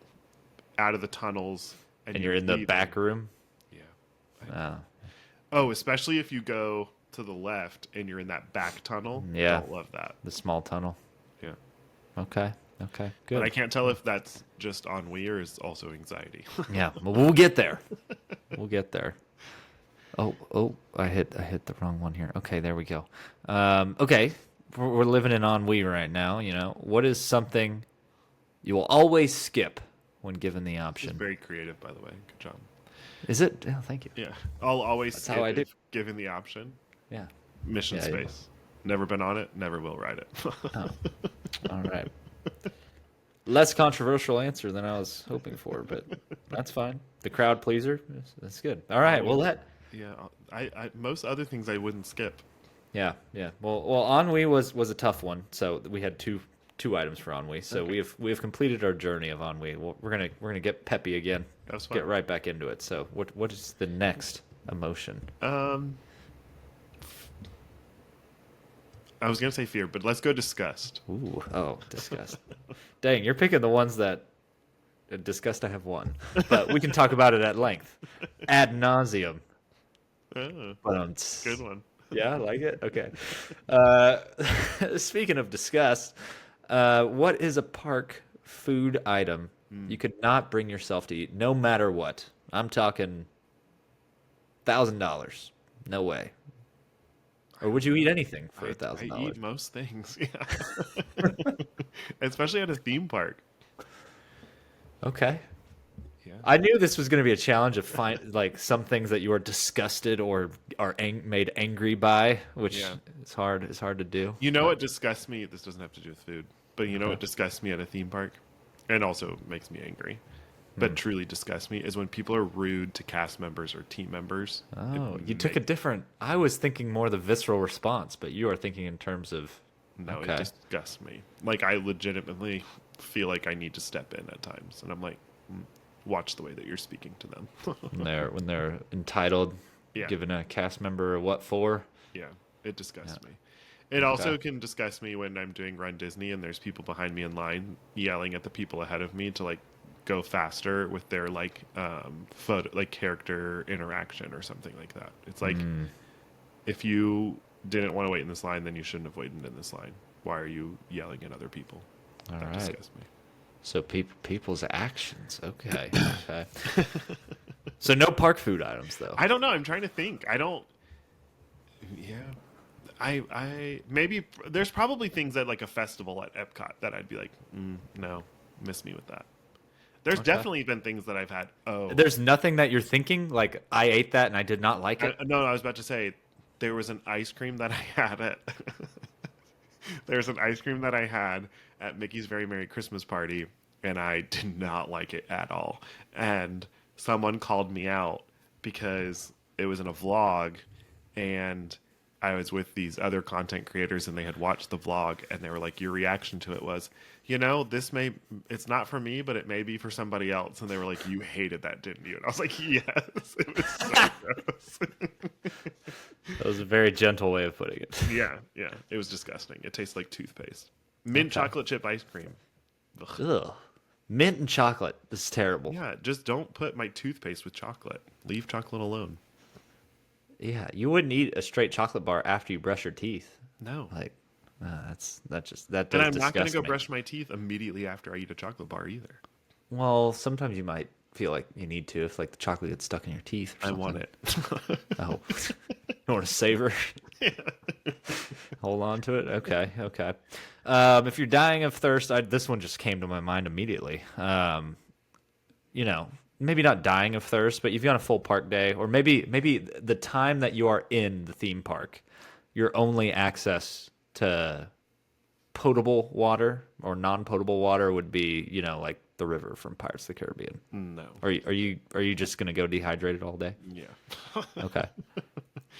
out of the tunnels And you're in the leaving. back room. Yeah. Oh, Oh, especially if you go to the left and you're in that back tunnel. Yeah. Don't love that. the small tunnel. Yeah. Okay. Okay. Good. And I can't tell if that's just ennui or is also anxiety. Yeah, well, we'll get there. We'll get there. Oh, I hit the wrong one here. Okay, there we go. Okay, we're living in ennui right now. What is something you will always skip when given the It's option? very creative, by the way. Good job. Is it? Oh, thank you. Yeah. I'll always That's skip how I do. if given the option. Yeah. Mission Yeah, Space. Never been on it, never will ride it. Oh, all right. Less controversial answer than I was hoping for, but that's fine. The crowd pleaser. That's good. All right. Well, Yeah, I most other things I wouldn't skip. Yeah, yeah. Well, ennui was a tough one. So we had two items for ennui. So Okay. we have completed our journey of ennui. Well, we're gonna get peppy again. That was fun. Get right back into it. So what is the next emotion? I was gonna say fear, but let's go disgust. Ooh, oh, disgust. Dang, you're picking the ones that disgust. I have one, but we can talk about it at length, ad nauseum. Oh, But good one. yeah, I like it. Okay. Speaking of disgust, What is a park food item you could not bring yourself to eat, no matter what? I'm talking $1,000. No way. Or would you eat anything for a I thousand eat dollars? most things, yeah. Especially at a theme park. Okay. Yeah. I knew this was going to be a challenge of find like some things that you are disgusted or are made angry by, which Yeah. is hard. Is hard to do. You know But what disgusts me? This doesn't have to do with food, but you know okay. what disgusts me at a theme park, and also makes me angry, Hmm. but truly disgusts me is when people are rude to cast members or team members. It Oh, you took a make different. I was thinking more the visceral response, but you are thinking in terms of. no, it Okay. disgusts me. Like I legitimately feel like I need to step in at times, and I'm like, watch the way that you're speaking to them. When they're entitled, Yeah, giving a cast member a what for? yeah, it Yeah. disgusts me. It Okay. also can disgust me when I'm doing Run Disney and there's people behind me in line yelling at the people ahead of me to like go faster with their like photo like character interaction or something like that. It's like Hmm. if you didn't want to wait in this line, then you shouldn't have waited in this line. Why are you yelling at other people? All That right. disgusts me. So people's actions. Okay. Okay. So no park food items though. I don't know. I'm trying to think. I don't. Yeah. I maybe there's probably things at like a festival at Epcot that I'd be like, no, miss me with that. There's Okay. definitely been things that I've had. Oh, There's nothing that you're thinking like I ate that and I did not like it. no, I was about to say there was an ice cream that I had at there's an ice cream that I had at Mickey's Very Merry Christmas Party, and I did not like it at all. And someone called me out because it was in a vlog, and I was with these other content creators, and they had watched the vlog, and they were like, "Your reaction to it was, this may, it's not for me, but it may be for somebody else." And they were like, "You hated that, didn't you?" And I was like, "Yes, it was so gross." That was a very gentle way of putting it. Yeah, yeah. It was disgusting. It tastes like toothpaste. Mint Okay. chocolate chip ice cream. Ugh. Ugh. Mint and chocolate. This is terrible. Yeah, just don't put my toothpaste with chocolate. Leave chocolate alone. Yeah, you wouldn't eat a straight chocolate bar after you brush your teeth. No. Like, that And does I'm not going to disgust go me. brush my teeth immediately after I eat a chocolate bar either. Well, sometimes you might feel like you need to if like the chocolate gets stuck in your teeth or I something. want it. Oh, you want to savor? Hold on to it. Okay, okay. If you're dying of thirst, this one just came to my mind immediately. Maybe not dying of thirst, but you've got a full park day, or maybe the time that you are in the theme park, your only access to potable water or non-potable water would be, like the river from Pirates of the Caribbean. No. Are you just gonna go dehydrated all day? Yeah. Okay.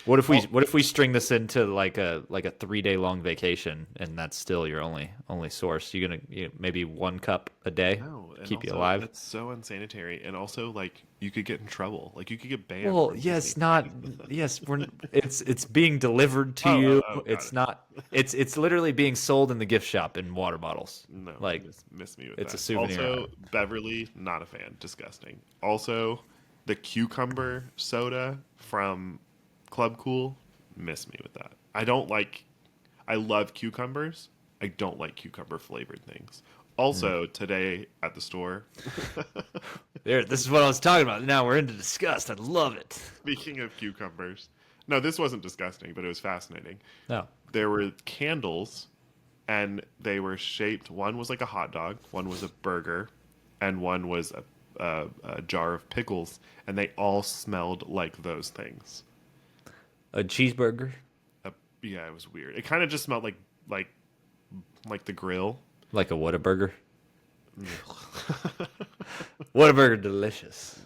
Well, What if we string this into like a 3 day long vacation and that's still your only source? Maybe one cup a day no, and keep you also alive? that's so unsanitary, and also like you could get in trouble. Like you could get banned Well, from Disney. yes, not yes. It's being delivered to you. Got It's it. not. It's literally being sold in the gift shop in water bottles. No, Like miss me with it's a that. souvenir Also, item. Beverly, not a fan. Disgusting. Also, the cucumber soda from Club Cool, miss me with that. I don't like. I love cucumbers. I don't like cucumber flavored things. Also, today at the store, There, this is what I was talking about. Now we're into disgust. I love it. speaking of cucumbers, no, this wasn't disgusting, but it was fascinating. No. There were candles, and they were shaped. One was like a hot dog, one was a burger, and one was a jar of pickles, and they all smelled like those things. A cheeseburger, Yeah, it was weird. It kind of just smelled like the grill. like a Whataburger. Whataburger, delicious.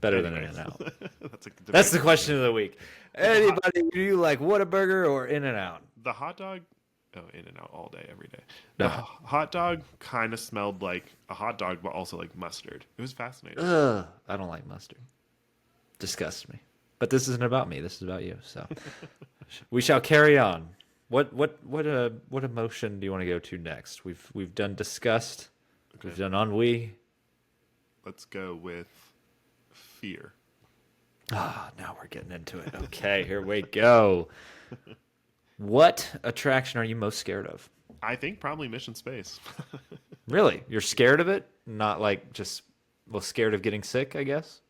Better than Anyways, In-N-Out. that's a That's debate. the question of the week. Anybody, do you like Whataburger or In-N-Out? The hot dog. Oh, In and Out all day, every day. The No. hot dog kind of smelled like a hot dog, but also like mustard. It was fascinating. Ugh, I don't like mustard. Disgusts me. But this isn't about me. This is about you. So we shall carry on. What emotion do you want to go to next? We've done disgust. We've done ennui. Let's go with fear. Ah, now we're getting into it. Okay, here we go. What attraction are you most scared of? I think probably mission space. Really? You're scared of it? Not like just, well, scared of getting sick, I guess?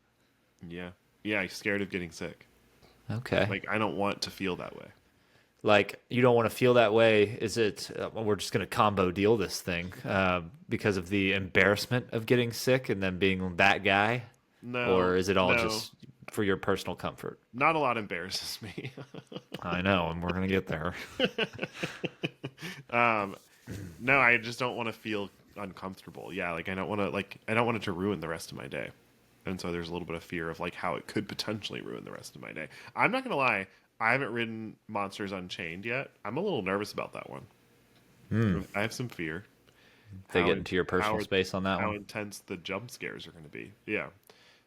Yeah. Yeah, I'm scared of getting sick. Okay. Like, I don't want to feel that way. Like, you don't want to feel that way. Is it, well, we're just going to combo deal this thing because of the embarrassment of getting sick and then being that guy? Or No, is it all no. just for your personal comfort? Not a lot embarrasses me. I know, and we're going to get there. um, no, I just don't want to feel uncomfortable. Yeah, like I don't want it to ruin the rest of my day. And so there's a little bit of fear of like how it could potentially ruin the rest of my day. I'm not gonna lie, I haven't ridden Monsters Unchained yet. I'm a little nervous about that one. I have some fear. They How get into your personal space on that how one. intense the jump scares are going to be. Yeah.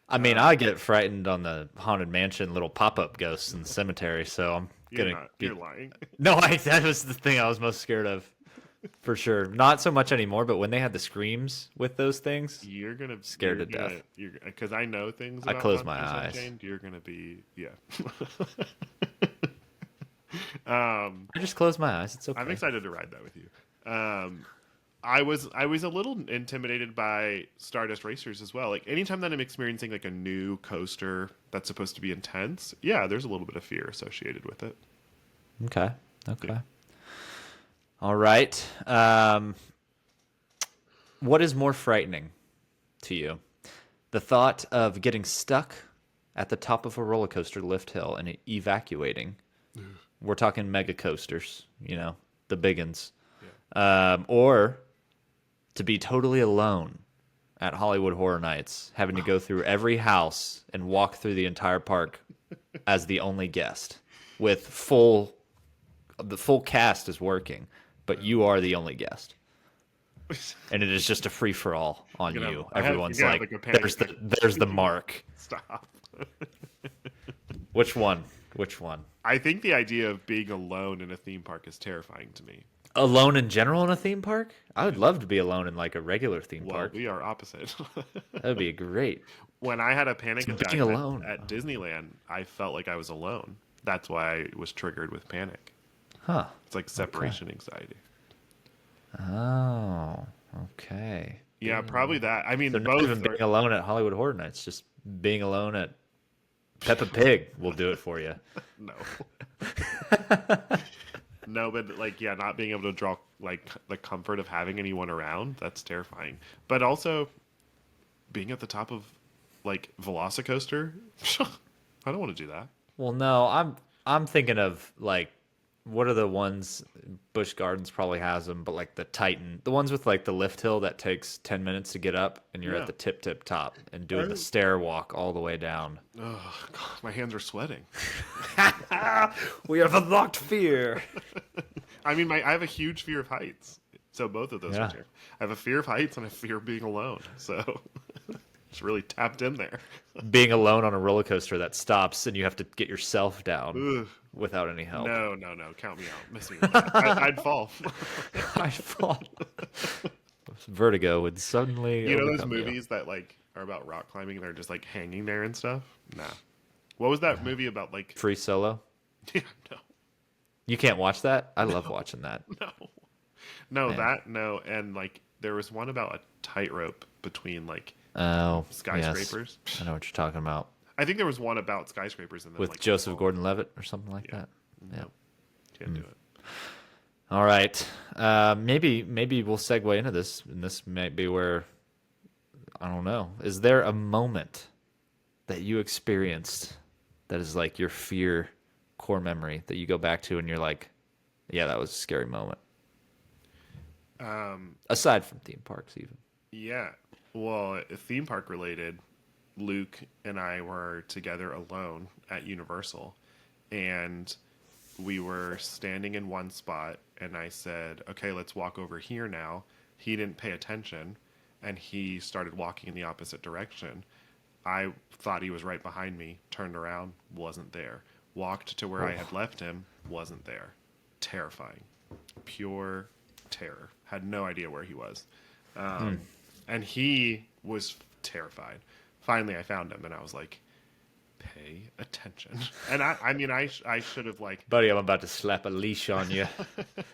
I mean, I get frightened on the Haunted Mansion little pop-up ghosts in the cemetery, so I'm You're gonna not. be. You're lying. No, that was the thing I was most scared of, for sure. Not so much anymore, but when they had the screams with those things, You're gonna scared you're to gonna, death. You're because I know things I about close my Monsters eyes. Unchained. You're gonna be yeah. I just close my eyes. It's I'm okay. excited to ride that with you. I was a little intimidated by Stardust Racers as well. Like anytime that I'm experiencing like a new coaster that's supposed to be intense, yeah, there's a little bit of fear associated with it. Okay. Okay. Yeah. All right. What is more frightening to you? The thought of getting stuck at the top of a roller coaster lift hill and evacuating. We're talking mega coasters, the big uns. Yeah. Or to be totally alone at Hollywood Horror Nights, having to go through every house and walk through the entire park as the only guest, with the full cast is working, but you are the only guest, and it is just a free for all on You're gonna you. have, Everyone's you're gonna have like, like a panic. there's the mark. Stop. Which one? Which one? I think the idea of being alone in a theme park is terrifying to me. Alone in general in a theme park? I would love to be alone in like a regular theme Well, park. we are opposite. That would be great. When I had a panic attack Being alone. at Disneyland, I felt like I was alone. That's why I was triggered with panic. Huh. It's like separation anxiety. Oh, okay. Yeah, probably that. I mean, So not both even being alone at Hollywood Horror Nights, just being alone at Peppa Pig will do it for you. no. No, but like, yeah, not being able to draw like the comfort of having anyone around, that's terrifying. But also being at the top of like Velocicoaster, I don't want to do that. Well, no, I'm thinking of like what are the ones Busch Gardens probably has them, but like the Titan, the ones with like the lift hill that takes 10 minutes to get up and you're Yeah. at the tip top and doing the stair walk all the way down. Oh, God, my hands are sweating. We have unlocked fear. I mean, I have a huge fear of heights. So both of those Yeah. are terrible. I have a fear of heights and a fear of being alone. So it's really tapped in there. Being alone on a roller coaster that stops and you have to get yourself down Ugh. without any help. No, count me out. Miss me with that. I'd fall. I fall. Vertigo would suddenly. You know those overcome you. movies that like are about rock climbing and they're just like hanging there and stuff? Nah. What was that movie about like Free Solo. yeah, no. You can't watch that. I love watching that. No. No, Man. that no, and like there was one about a tightrope between like Oh, skyscrapers. Yes. I know what you're talking about. I think there was one about skyscrapers and then With like Joseph fall. Gordon-Levitt or something like that. Yeah. Nope. Can't do it. All right. Maybe we'll segue into this, and this might be where I don't know. Is there a moment that you experienced that is like your fear core memory that you go back to and you're like, yeah, that was a scary moment? Aside from theme parks, even. Yeah. Well, theme park related, Luke and I were together alone at Universal, and we were standing in one spot, and I said, okay, let's walk over here now. He didn't pay attention, and he started walking in the opposite direction. I thought he was right behind me, turned around, wasn't there. Walked to where I had left him, wasn't there. Terrifying. Pure terror. Had no idea where he was. And he was terrified. Finally, I found him, and I was like, pay attention. And I should have like, Buddy, I'm about to slap a leash on you.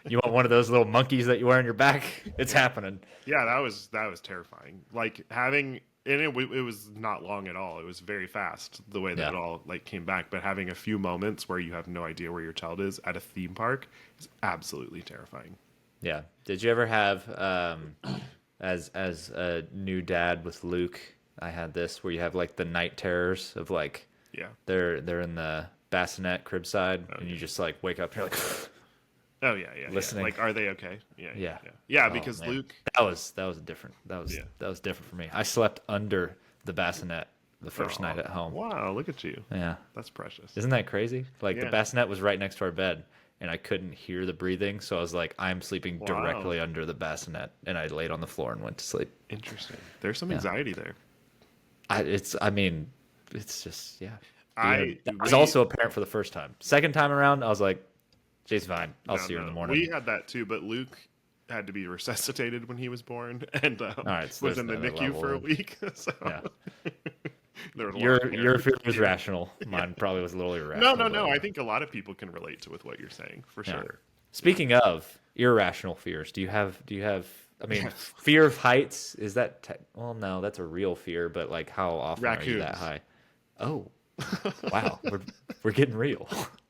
You want one of those little monkeys that you wear on your back? It's happening. yeah, that was terrifying. Like having, and it was not long at all. It was very fast the way that Yeah. it all like came back. But having a few moments where you have no idea where your child is at a theme park is absolutely terrifying. Yeah. Did you ever have as a new dad with Luke, I had this where you have like the night terrors of like Yeah. they're in the bassinet crib side and you yeah. just like wake up and you're like Oh yeah, yeah, listening. yeah. Like, are they okay? Yeah, Yeah. yeah, yeah. Oh, Because man. Luke, That was different. Yeah. That was different for me. I slept under the bassinet the first oh, night at home. wow, look at you. Yeah. That's precious. Isn't that crazy? Like the Yeah. bassinet was right next to our bed and I couldn't hear the breathing, so I was like, I'm sleeping Wow. directly under the bassinet and I laid on the floor and went to sleep. Interesting. There's some Yeah. anxiety there. I mean, it's just yeah. That was we- also apparent for the first time. Second time around, I was like, Jay's fine. I'll see her in the morning. We had that too, but Luke had to be resuscitated when he was born, and right, so was there's in the another NICU for a level. week. So Yeah. there was a lot Your of your care. fear was rational. Mine probably was a little irrational. No. but- I think a lot of people can relate to with what you're saying for Yeah. sure. Speaking of irrational fears, do you have? I mean, fear of heights is that? Well, no, that's a real fear. But like, how often are you that Raccoons. high? Oh, wow, we're getting real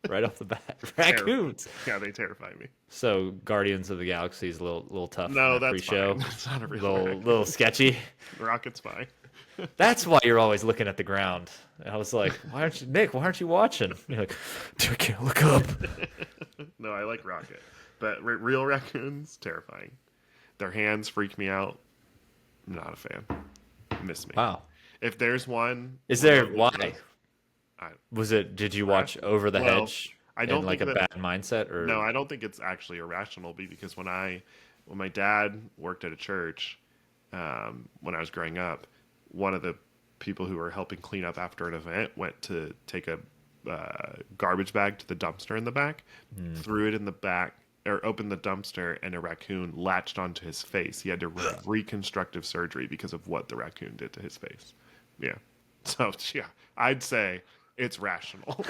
right off the bat. Raccoons. Yeah, they terrify me. So Guardians of the Galaxy is a little tough. No, in the that's pre-show. fine. It's not a real Little raccoon. little sketchy. Rocket's fine. That's why you're always looking at the ground. And I was like, why aren't you, Nick? Why aren't you watching? You're like, dude, I can't look up. No, I like Rocket, but real raccoons terrifying. Their hands freak me out. Not a fan. Miss me. Wow. If there's one, Is there why? I, Was it? Did you watch Over the Well, Hedge? I don't in like a think that- bad mindset, or No, I don't think it's actually irrational because when my dad worked at a church when I was growing up, one of the people who were helping clean up after an event went to take a garbage bag to the dumpster in the back, threw it in the back, or opened the dumpster, and a raccoon latched onto his face. He had to have reconstructive surgery because of what the raccoon did to his face. Yeah. So, yeah, I'd say it's rational.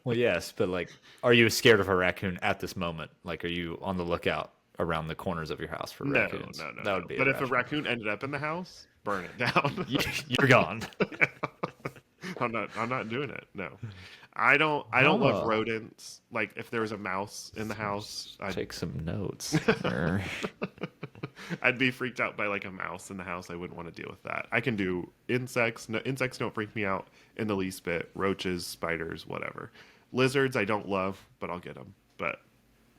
Well, yes, but like, are you scared of a raccoon at this moment? Like, are you on the lookout around the corners of your house for No, raccoons? no. That would be. But if a irrational. raccoon ended up in the house, burn it down. You're gone. I'm not doing it. No. I don't love Oh. rodents. Like if there was a mouse in the house, Take some notes. I'd be freaked out by like a mouse in the house. I wouldn't want to deal with that. I can do insects. No, insects don't freak me out in the least bit. Roaches, spiders, whatever. Lizards I don't love, but I'll get them. But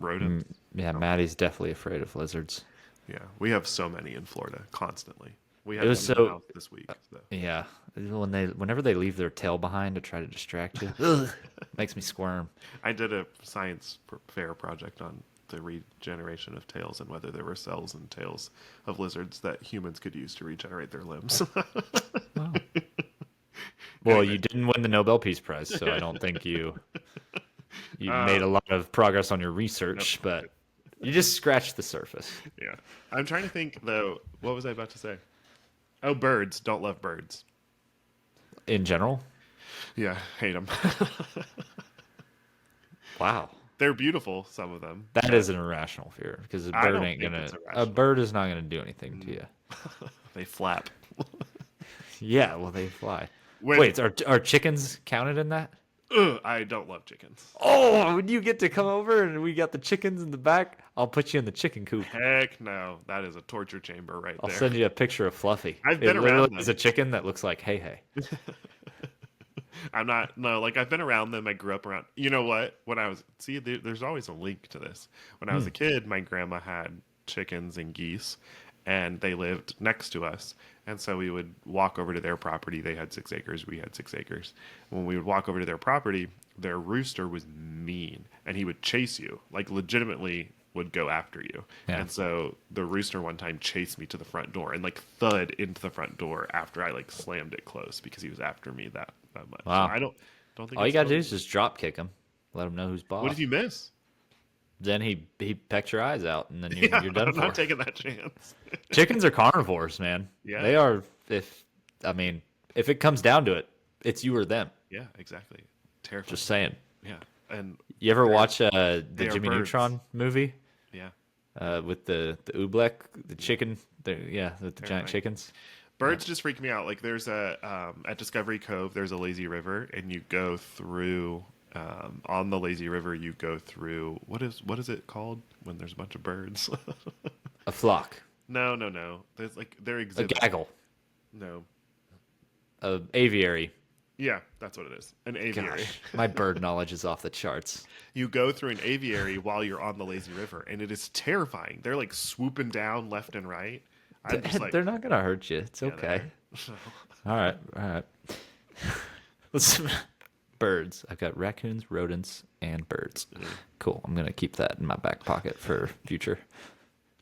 rodents, Yeah, Maddie's definitely afraid of lizards. yeah, we have so many in Florida constantly. We It had was one in the so- house this week. So. Yeah, whenever they leave their tail behind to try to distract you, ugh, makes me squirm. I did a science fair project on the regeneration of tails and whether there were cells and tails of lizards that humans could use to regenerate their limbs. Wow. Well, you didn't win the Nobel Peace Prize, so I don't think you made a lot of progress on your research, but you just scratched the surface. Yeah. I'm trying to think, though. What was I about to say? Oh, birds. Don't love birds. In general, Yeah, hate them. wow, They're beautiful, some of them. that is an irrational fear because a I bird don't ain't think gonna. it's A irrational. bird is not gonna do anything to you. They flap. Yeah, well, they fly. When- Wait, are chickens counted in that? Ugh, I don't love chickens. Oh, when you get to come over and we got the chickens in the back, I'll put you in the chicken coop. Heck no. That is a torture chamber right I'll there. send you a picture of Fluffy. I've been it around literally them. is a chicken that looks like Hey. I'm not, no, like I've been around them. I grew up around, you know what? When I was, see, there's always a link to this. When I was a kid, my grandma had chickens and geese, and they lived next to us. And so we would walk over to their property. They had 6 acres. We had 6 acres. When we would walk over to their property, their rooster was mean, and he would chase you, like legitimately would go after you. Yeah. And so the rooster one time chased me to the front door and like thud into the front door after I like slammed it close because he was after me that much. Wow. So I don't think All you it's gotta do totally- is just drop kick him, let him know who's boss. What if you miss? Then he pecked your eyes out, and then Yeah, you're done I'm for. not taking that chance. Chickens are carnivores, man. Yeah. They are. If it comes down to it, It's you or them. Yeah, exactly. Terrifying. Just saying. Yeah, and You ever they're- watch they the are Jimmy birds. Neutron movie Yeah, with the Oobleck, the chicken? With the giant terrifying. chickens. Birds just freak me out. Like there's a at Discovery Cove, there's a lazy river, and you go through on the lazy river. You go through what is it called when there's a bunch of birds? A flock, No, no, no. There's like they're a exhibit. gaggle, No, a aviary. yeah, that's what it is. An aviary. Gosh, my bird knowledge is off the charts. You go through an aviary while you're on the lazy river, and it is terrifying. They're like swooping down left and right. I'm just like, They're not gonna hurt you. It's yeah, okay. they're- All right, all right. Let's birds. I've got raccoons, rodents, and birds. Cool. I'm gonna keep that in my back pocket for future.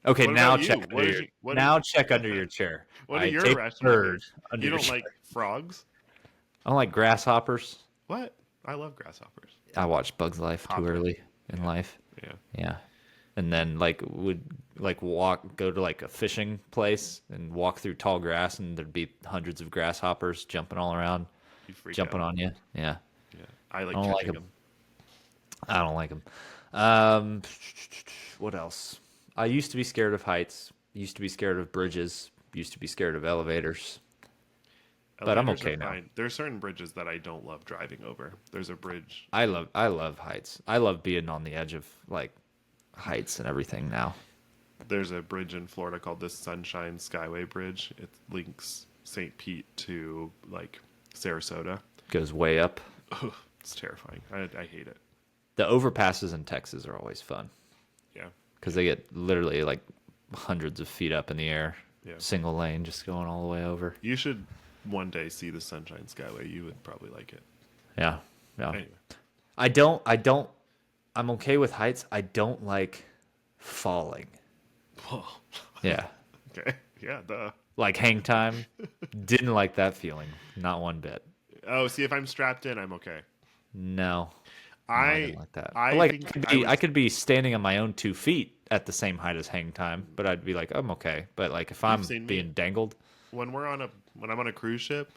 Okay, What now about you? check What under did your, you- what now did check under your chair. What I are your take irrational bird fears? under You your don't chair. like frogs? I don't like grasshoppers. What? I love grasshoppers. I watched Bugs Life too Hopper. early in life. Yeah. Yeah. And then would go to like a fishing place and walk through tall grass and there'd be hundreds of grasshoppers jumping all around, You freak jumping out. on you. Yeah. Yeah. I like I don't like catching 'em. them. I don't like them. What else? I used to be scared of heights. Used to be scared of bridges. Used to be scared of elevators. But I'm Elevators are okay now. fine. There are certain bridges that I don't love driving over. There's a bridge. I love heights. I love being on the edge of like heights and everything now. There's a bridge in Florida called the Sunshine Skyway Bridge. It links St. Pete to like Sarasota. Goes way up. Ugh, it's terrifying. I hate it. The overpasses in Texas are always fun Yeah. because they get literally like hundreds of feet up in the air. Yeah. Single lane, just going all the way over. You should one day see the Sunshine Skyway. You would probably like it. Yeah. Yeah. Anyway. I'm okay with heights. I don't like falling. Whoa. Yeah. Okay. Yeah. Duh. Like hang time. Didn't like that feeling. Not one bit. Oh, see, if I'm strapped in, I'm okay. No. No, I didn't like that. I Like think I could be standing on my own 2 feet at the same height as hang time, but I'd be like, I'm okay. But like if I'm seen me. being dangled, when I'm on a cruise ship,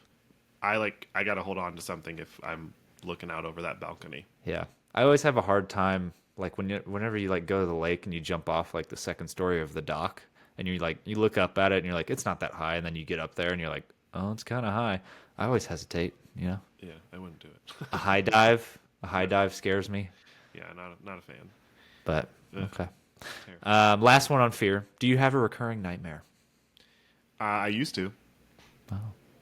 I gotta hold on to something if I'm looking out over that balcony. yeah. I always have a hard time like whenever you like go to the lake and you jump off like the second story of the dock and you look up at it and you're like, it's not that high, and then you get up there and you're like, oh, it's kind of high. I always hesitate, you know. Yeah, I wouldn't do it. A high dive scares me, Yeah, not a fan. but Ugh. okay. Terrible. Last one on fear. Do you have a recurring nightmare? I used to. Oh.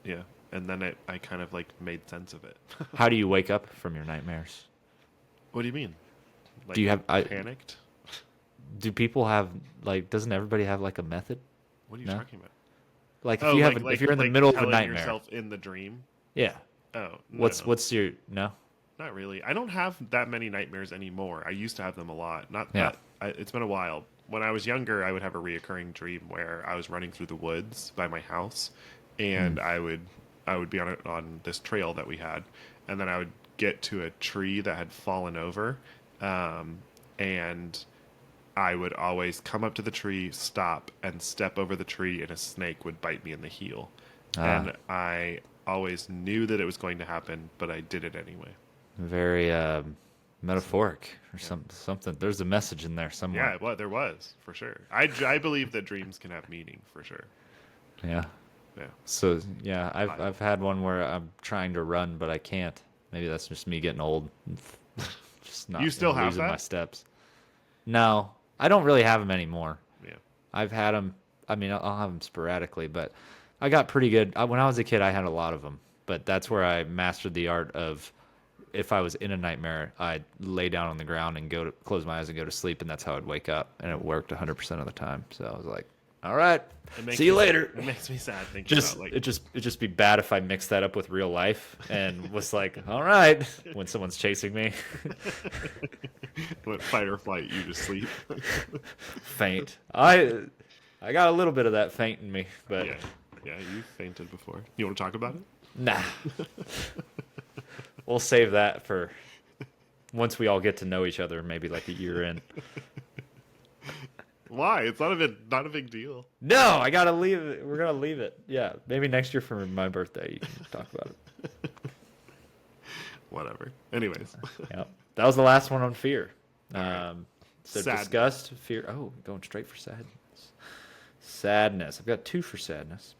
Yeah, and then I kind of like made sense of it. How do you wake up from your nightmares? What do you mean? Like, Do you have panicked? do people have like doesn't everybody have like a method? What are you No? talking about? Like if you have if you're in the middle of a telling nightmare. yourself in the dream. Yeah. Oh, no, What's your no? not really. I don't have that many nightmares anymore. I used to have them a lot. Not Yeah. that. It's been a while. When I was younger, I would have a reoccurring dream where I was running through the woods by my house, and I would be on this trail that we had, and then I would get to a tree that had fallen over, and I would always come up to the tree, stop, and step over the tree, and a snake would bite me in the heel. And I always knew that it was going to happen, but I did it anyway. Very metaphoric or something. There's a message in there somewhere. Yeah, well, there was, for sure. I believe that dreams can have meaning, for sure. Yeah. Yeah. So yeah, I've had one where I'm trying to run but I can't. Maybe that's just me getting old. Just not You still have losing that? my steps. No, I don't really have them anymore. Yeah. I've had them. I mean, I'll have them sporadically, but I got pretty good. When I was a kid, I had a lot of them. But that's where I mastered the art of, if I was in a nightmare, I'd lay down on the ground and close my eyes and go to sleep, and that's how I'd wake up. And it worked 100% of the time. So I was like, all right, see you later. It makes me sad thinking Just about, like, it'd just be bad if I mixed that up with real life and was like, all right, when someone's chasing me, what fight or flight, you just sleep. faint. I got a little bit of that faint in me, but Yeah. Yeah, you fainted before. You want to talk about it? nah. We'll save that for once we all get to know each other, maybe like a year in. Why? It's not a big deal. No, I gotta leave it. We're gonna leave it. Yeah, maybe next year for my birthday you can talk about it. whatever. Anyways, Yep. That was the last one on fear. right. So Sadness. disgust, fear. Oh, going straight for sadness. Sadness. I've got two for sadness.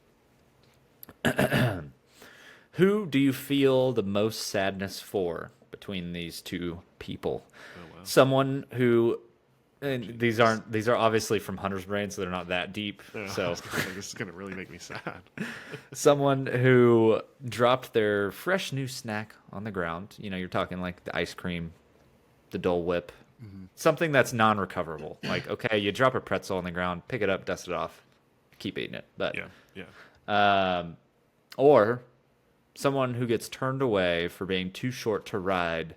Who do you feel the most sadness for between these two people? Oh wow. Someone who, and Jesus. these are obviously from Hunter's Brain, so they're not that deep. I So was gonna say, this is gonna really make me sad. someone who dropped their fresh new snack on the ground. You know, you're talking like the ice cream, the Dole Whip, something that's non-recoverable. Like, okay, you drop a pretzel on the ground, pick it up, dust it off, keep eating it. But Yeah, yeah. or someone who gets turned away for being too short to ride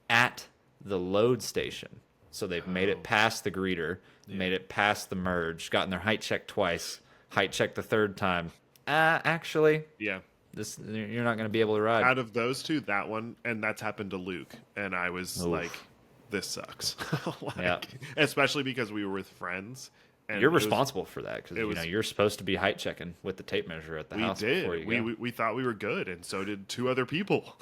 at the load station. So they've made it past the greeter, made it past the merge, gotten their height checked twice, height checked the third time. Actually, Yeah. this you're not going to be able to ride. Out of those two, that one, and that's happened to Luke, and I was Oof. like, "This sucks." Like, Yeah. especially because we were with friends. And You're it was- responsible for that because you know was- you're supposed to be height checking with the tape measure at the We house did. before you We, go. we thought we were good, and so did two other people.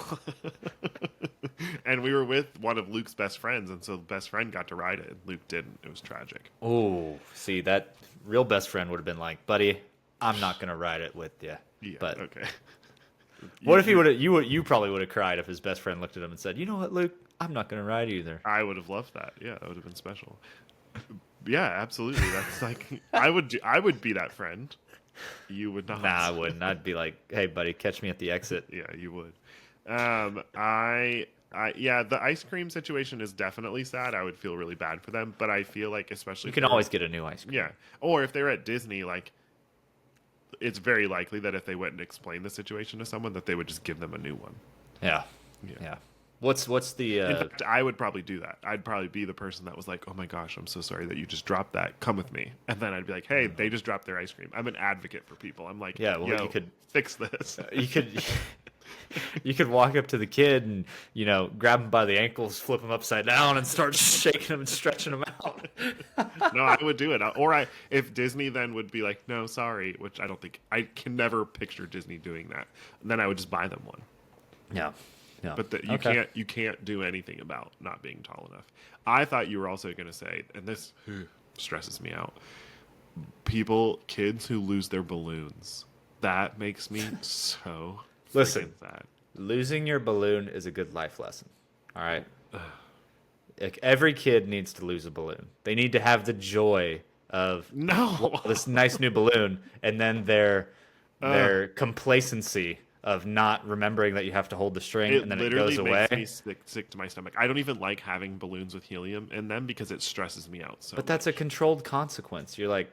And we were with one of Luke's best friends, and so the best friend got to ride it, and Luke didn't. It was tragic. Oh, see, that real best friend would have been like, buddy, I'm not going to ride it with you. Yeah. But Okay. what if he would have, you probably would have cried if his best friend looked at him and said, you know what, Luke, I'm not going to ride either. I would have loved that. Yeah, that would have been special. Yeah, absolutely. That's like I would be that friend. You would not. Nah, I wouldn't. I'd be like, hey, buddy, catch me at the exit. Yeah, you would. Yeah, the ice cream situation is definitely sad. I would feel really bad for them, but I feel like especially You can if they're- always get a new ice cream. yeah, or if they're at Disney, like it's very likely that if they went and explained the situation to someone, that they would just give them a new one. Yeah. Yeah. Yeah. What's the In fact, I would probably do that. I'd probably be the person that was like, "Oh my gosh, I'm so sorry that you just dropped that. Come with me." And then I'd be like, "Hey, they just dropped their ice cream." I'm an advocate for people. I'm like, Yeah, well, Yo, you could- fix this." you could you could walk up to the kid and grab him by the ankles, flip him upside down, and start shaking him and stretching him out. No, I would do it. Or if Disney then would be like, "No, sorry," which I don't think I can never picture Disney doing that. And then I would just buy them one. Yeah. Yeah. But Okay. you can't do anything about not being tall enough. I thought you were also going to say, and this stresses me out. Kids who lose their balloons. That makes me so Listen. freaking sad. Losing your balloon is a good life lesson. All right. Like every kid needs to lose a balloon. They need to have the joy of No. this nice new balloon, and then their complacency of not remembering that you have to hold the string, It and then it literally goes away. makes me sick to my stomach. I don't even like having balloons with helium in them because it stresses me out so But that's a controlled consequence. You're like,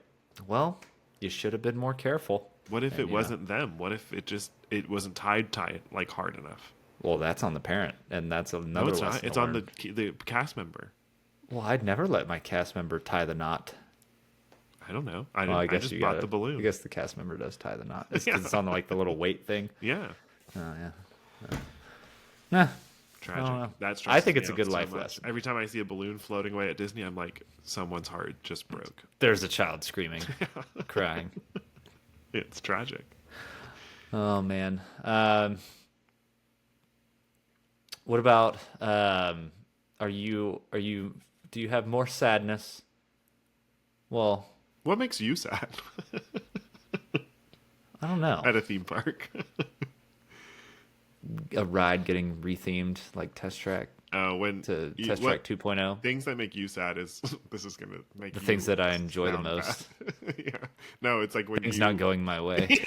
well, you should have been more careful. What if And, it wasn't them? What if it wasn't tied like hard enough? Well, that's on the parent, and that's another No, it's lesson not. to It's on learn. the cast member. Well, I'd never let my cast member tie the knot. I don't know. Well, I guess just you bought gotta, the balloon. I guess the cast member does tie the knot. It's, 'cause Yeah. it's on like the little weight thing. Yeah. Oh yeah. Nah. Tragic. know. That's I think it's a good life much. lesson. Every time I see a balloon floating away at Disney, I'm like, someone's heart just broke. There's a child screaming, crying. It's tragic. Oh man. What about do you have more sadness? Well, What makes you sad I don't know. at a theme park? A ride getting rethemed like Test Track When to you- Test what Track 2.0. things that make you sad is this is gonna make The you things that I enjoy the sound most. bad. Yeah. No, it's like when Things you not going my way.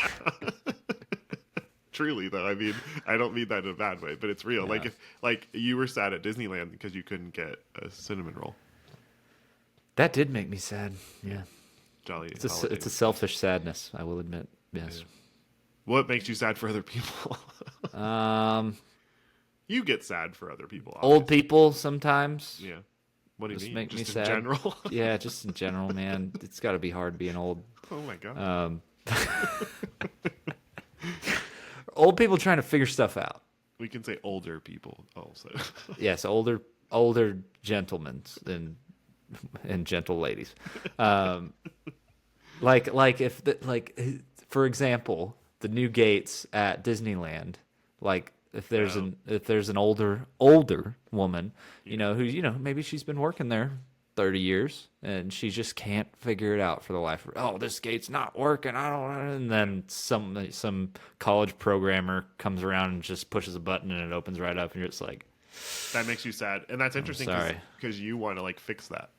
truly though. I mean, I don't mean that in a bad way, but it's real. Like Yeah. if like you were sad at Disneyland because you couldn't get a cinnamon roll. That did make me sad. Yeah. Jolly. It's a holidays. selfish sadness, I will admit. Yes. What makes you sad for other people? You get sad for other people. Old obviously. people sometimes. Yeah. What do you Just mean? make me Just in sad. general? Yeah, just in general, man. It's got to be hard being old. Oh my god. Old people trying to figure stuff out. We can say older people also. Yes, older gentlemen and gentle ladies. Like if for example, the new gates at Disneyland, like No. if there's an older woman, Yeah. who maybe she's been working there 30 years and she just can't figure it out for the life of her. Oh, this gate's not working. I don't know. And then some college programmer comes around and just pushes a button and it opens right up and you're just like, That makes you sad, and that's I'm interesting sorry. because you want to like fix that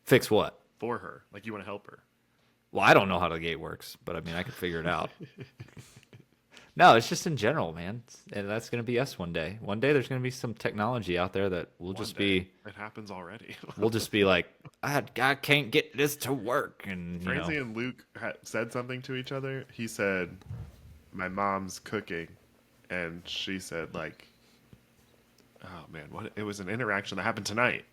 Fix what? for her. Like you want to help her. Well, I don't know how the gate works, but I mean, I can figure it out. No, it's just in general, man. And that's going to be us one day. One day there's going to be some technology out there that will One just day. be, It happens already. we'll just be like, I can't get this to work. And, Francie and Luke said something to each other. He said, "My mom's cooking," and she said, "Like, oh man, what?" It was an interaction that happened tonight.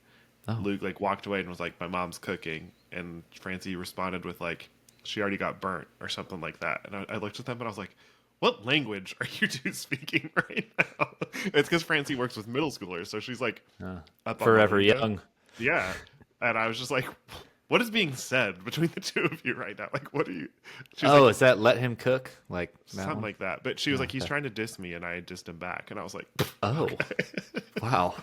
Oh. Luke like walked away and was like, "My mom's cooking," and Francie responded with like, "She already got burnt" or something like that. And I looked at them and I was like, "What language are you two speaking right now?" It's because Francie works with middle schoolers, so she's like up on the forever lingo. young. Yeah, and I was just like, "What is being said between the two of you right now? Like, what are you?" She was Oh, like, is that let him cook? Like that something one? like that. But she was like, "He's Okay. trying to diss me," and I dissed him back, and I was like, Oh, wow.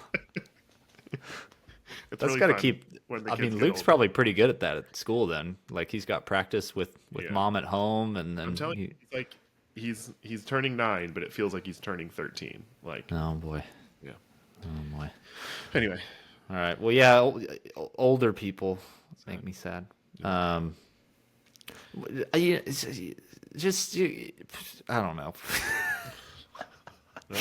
"It's That's really got to fun keep. when the I kids mean, get Luke's older." probably pretty good at that at school then. Like he's got practice with Yeah. mom at home, and I'm then telling you, he's like, he's turning 9, but it feels like he's turning 13. Like, oh boy, yeah. oh boy. Anyway, All right. Well, yeah, older people make me sad. Just I don't know. no,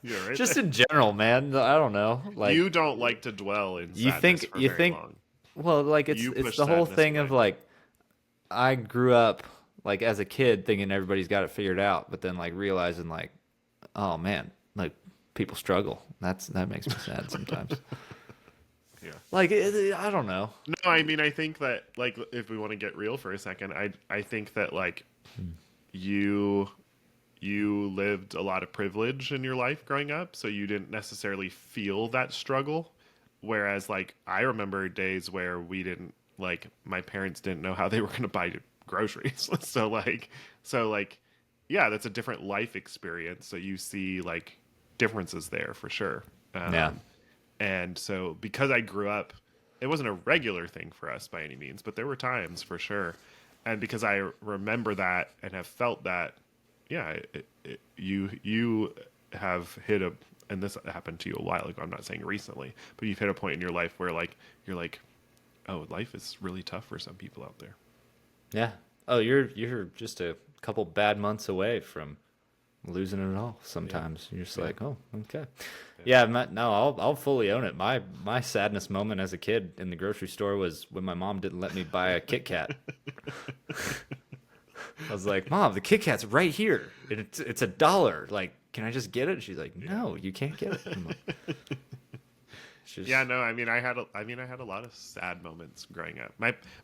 you're right Just there. in general, man. I don't know. Like You don't like to dwell in you sadness think for you very think long. well, like You it's push the whole sadness thing away. of like I grew up like as a kid thinking everybody's got it figured out, but then like realizing like, oh man, like people struggle. That makes me sad sometimes. Yeah. Like I don't know. No, I mean, I think that like if we want to get real for a second, I think that like you you lived a lot of privilege in your life growing up, so you didn't necessarily feel that struggle. Whereas like I remember days where we didn't like my parents didn't know how they were going to buy groceries. So like yeah, that's a different life experience. So you see like differences there for sure. Yeah. And so because I grew up, it wasn't a regular thing for us by any means, but there were times for sure. And because I remember that and have felt that, yeah, you have hit a, and this happened to you a while ago. I'm not saying recently, but you've hit a point in your life where like you're like, oh, life is really tough for some people out there. Yeah. Oh, you're just a couple bad months away from losing it all. Yeah, Sometimes you're just yeah, like, oh, okay. yeah. Yeah, no, I'll fully own it. My sadness moment as a kid in the grocery store was when my mom didn't let me buy a Kit Kat. I was like, Mom, the Kit Kat's right here. It's $1. Like, can I just get it? She's like, No, you can't get it. I'm like, it's just, Yeah, no, I had a lot of sad moments growing up.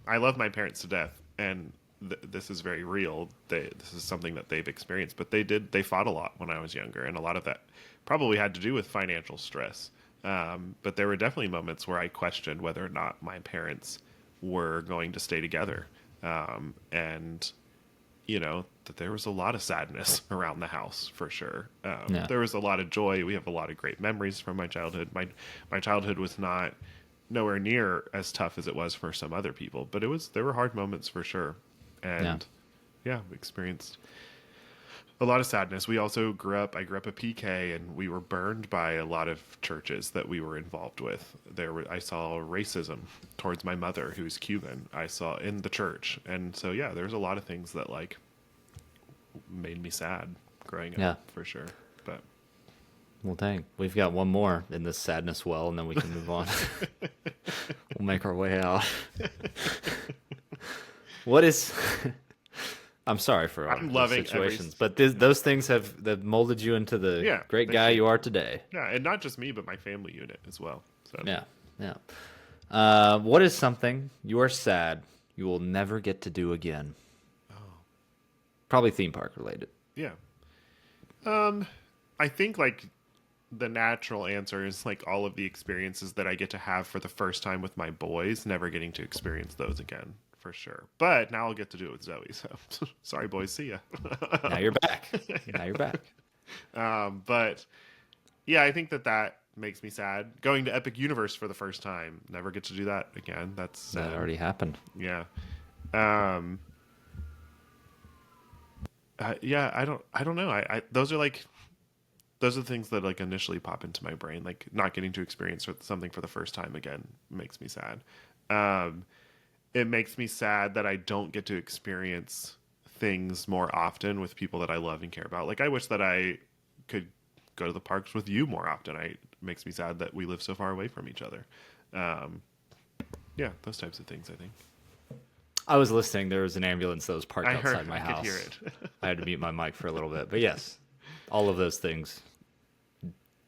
I love my parents to death, and this is very real. This is something that they've experienced, but they fought a lot when I was younger, and a lot of that probably had to do with financial stress. But there were definitely moments where I questioned whether or not my parents were going to stay together, and that there was a lot of sadness around the house for sure. yeah, There was a lot of joy. We have a lot of great memories from my childhood. My childhood was not nowhere near as tough as it was for some other people, but there were hard moments for sure. yeah, And yeah, we experienced a lot of sadness. I grew up a PK, and we were burned by a lot of churches that we were involved with. I saw racism towards my mother, who's Cuban. I saw in the church. And so, yeah, there's a lot of things that like made me sad growing yeah. up for sure. But Well, dang, we've got one more in this sadness well, and then we can move on. We'll make our way out. What is? I'm sorry for our I'm loving situations, but those things have molded you into the yeah, great thank guy you. you are today. Yeah, and not just me, but my family unit as well. So Yeah, yeah. What is something you are sad you will never get to do again? Probably theme park related. yeah. I think like the natural answer is like all of the experiences that I get to have for the first time with my boys, never getting to experience those again for sure. But now I'll get to do it with Zoe. So sorry, boys. See ya. Now you're back. Now you're back. But yeah, I think that makes me sad. Going to Epic Universe for the first time, never get to do that again. That's That sad. already happened. Yeah. Um, yeah, I don't know. Those are like those are the things that like initially pop into my brain. Like not getting to experience something for the first time again makes me sad. Um, it makes me sad that I don't get to experience things more often with people that I love and care about. Like I wish that I could go to the parks with you more often. It makes me sad that we live so far away from each other. Um, yeah, those types of things. I think I was listening. There was an ambulance that was parked I heard. outside my I could hear house. it. I had to mute my mic for a little bit, but yes, all of those things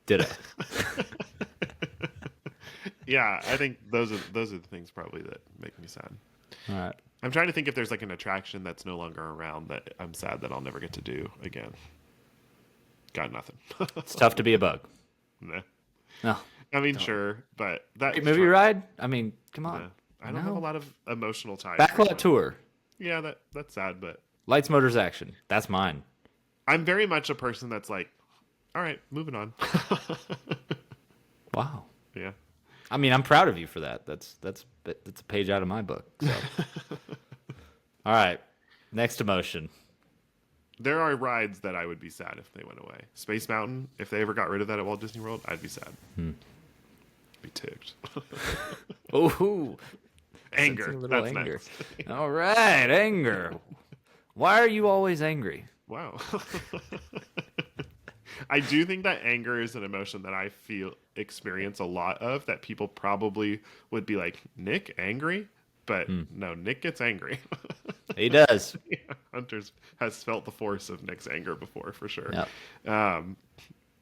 did it. Yeah, I think those are the things probably that make me sad. All right. I'm trying to think if there's like an attraction that's no longer around that I'm sad that I'll never get to do again. Got nothing. It's tough to be a bug. Nah. No. I mean, sure, but that Great movie ride? I mean, come on. nah. I don't have a lot of emotional ties. Backlot with tour. Yeah, that's sad, but Lights, motors, action. That's mine. I'm very much a person that's like, all right, moving on. Wow. Yeah. I mean, I'm proud of you for that. That's a page out of my book. So. All right. Next emotion. There are rides that I would be sad if they went away. Space Mountain, if they ever got rid of that at Walt Disney World, I'd be sad. Be ticked. Ooh. Anger. Sensing a little That's anger. nice. All right, anger. Why are you always angry? Wow. I do think that anger is an emotion that I experience a lot of that people probably would be like, Nick, angry? But no, Nick gets angry. He does. Yeah, Hunter's has felt the force of Nick's anger before, for sure. Yep.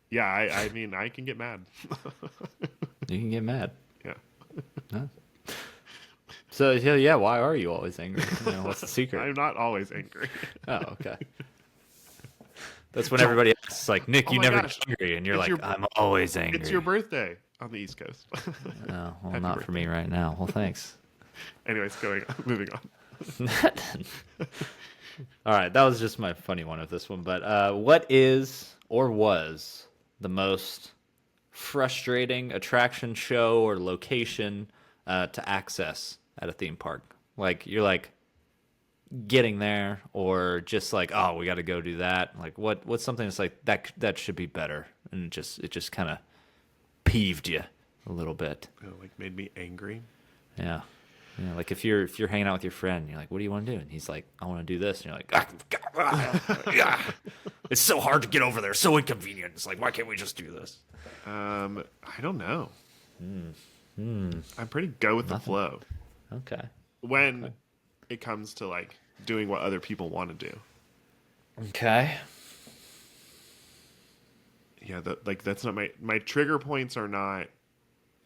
Yeah, I mean, I can get mad. You can get mad. Yeah. Huh? So yeah, why are you always angry? What's the secret? I'm not always angry. Oh, okay. That's when everybody asks, like, Nick, Oh you my never gosh. get angry, and you're It's like, I'm always angry. It's your birthday on the East Coast. Oh, well, Happy not for me right now. Well, thanks. Anyways, moving on. All right, that was just my funny one of this one. But what is or was the most frustrating attraction, show, or location to access at a theme park? Like you're like getting there, or just like, oh, we got to go do that. Like what's something that's like that should be better, and it just kind of peeved you a little bit. Like made me angry. Yeah. Yeah, like if you're hanging out with your friend, you're like, "What do you want to do?" And he's like, "I want to do this." And you're like, "Yeah, it's so hard to get over there, so inconvenient. It's like, why can't we just do this?" I don't know. I'm pretty go with the flow Okay. when it comes to like doing what other people want to do. Okay. Yeah, that's not my trigger points are not.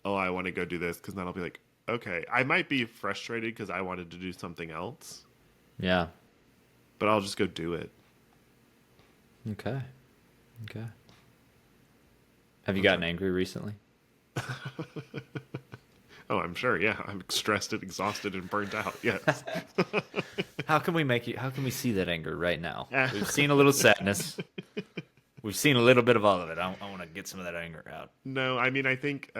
Oh, I want to go do this because then I'll be like, okay, I might be frustrated because I wanted to do something else, Yeah. but I'll just go do it. Okay. Okay. Have you gotten angry recently? Oh, I'm sure. Yeah, I'm stressed and exhausted and burnt out. Yes. How can we see that anger right now? We've seen a little sadness. We've seen a little bit of all of it. I want to get some of that anger out. No, I mean, I think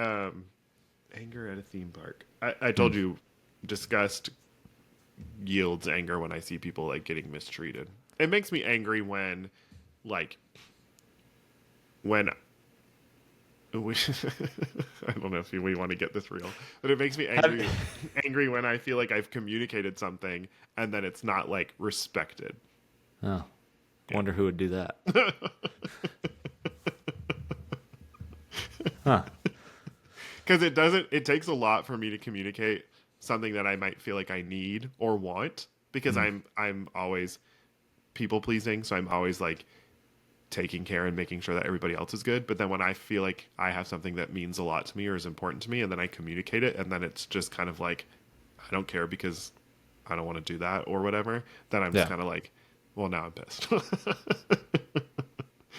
anger at a theme park. I told you, disgust yields anger when I see people like getting mistreated. It makes me angry when, like, when we, I don't know if we want to get this real, but it makes me angry when I feel like I've communicated something and then it's not like respected. Oh. Wonder who would do that. Huh. Because it takes a lot for me to communicate something that I might feel like I need or want, because I'm always people pleasing, so I'm always like taking care and making sure that everybody else is good. But then when I feel like I have something that means a lot to me or is important to me, and then I communicate it, and then it's just kind of like, I don't care because I don't want to do that or whatever, then I'm just kind of like, well, now I'm pissed. All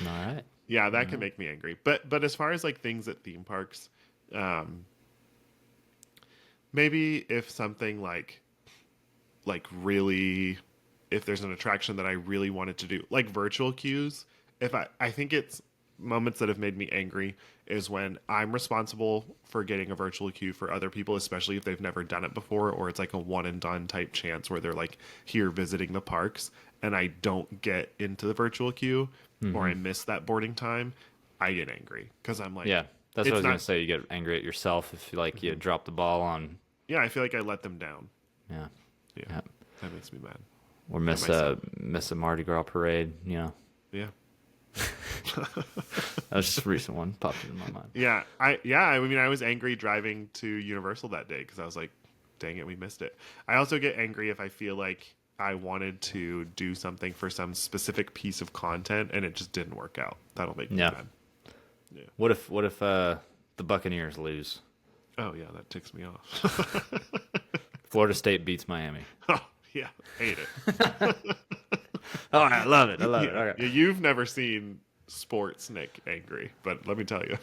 right. Yeah, that can make me angry. But as far as like things at theme parks, maybe if something like really, if there's an attraction that I really wanted to do, like virtual queues I think it's moments that have made me angry is when I'm responsible for getting a virtual queue for other people, especially if they've never done it before, or it's like a one and done type chance where they're like here visiting the parks and I don't get into the virtual queue or I miss that boarding time. I get angry because I'm like, Yeah, that's what I it's was gonna not, say. You get angry at yourself if like you drop the ball on. yeah, I feel like I let them down. Yeah, Yeah, yeah. that makes me mad Or at miss myself. a Mardi Gras parade. Yeah. That was just a recent one popped into my mind. I mean, I was angry driving to Universal that day because I was like, dang it, we missed it. I also get angry if I feel like I wanted to do something for some specific piece of content and it just didn't work out. That'll make me Yeah. mad. Yeah. What if the Buccaneers lose? Oh yeah, that ticks me off. Florida State beats Miami. Oh yeah, hate it. Oh, I love it. I love it. Yeah. Okay. Yeah, you've never seen sports Nick angry, but let me tell you,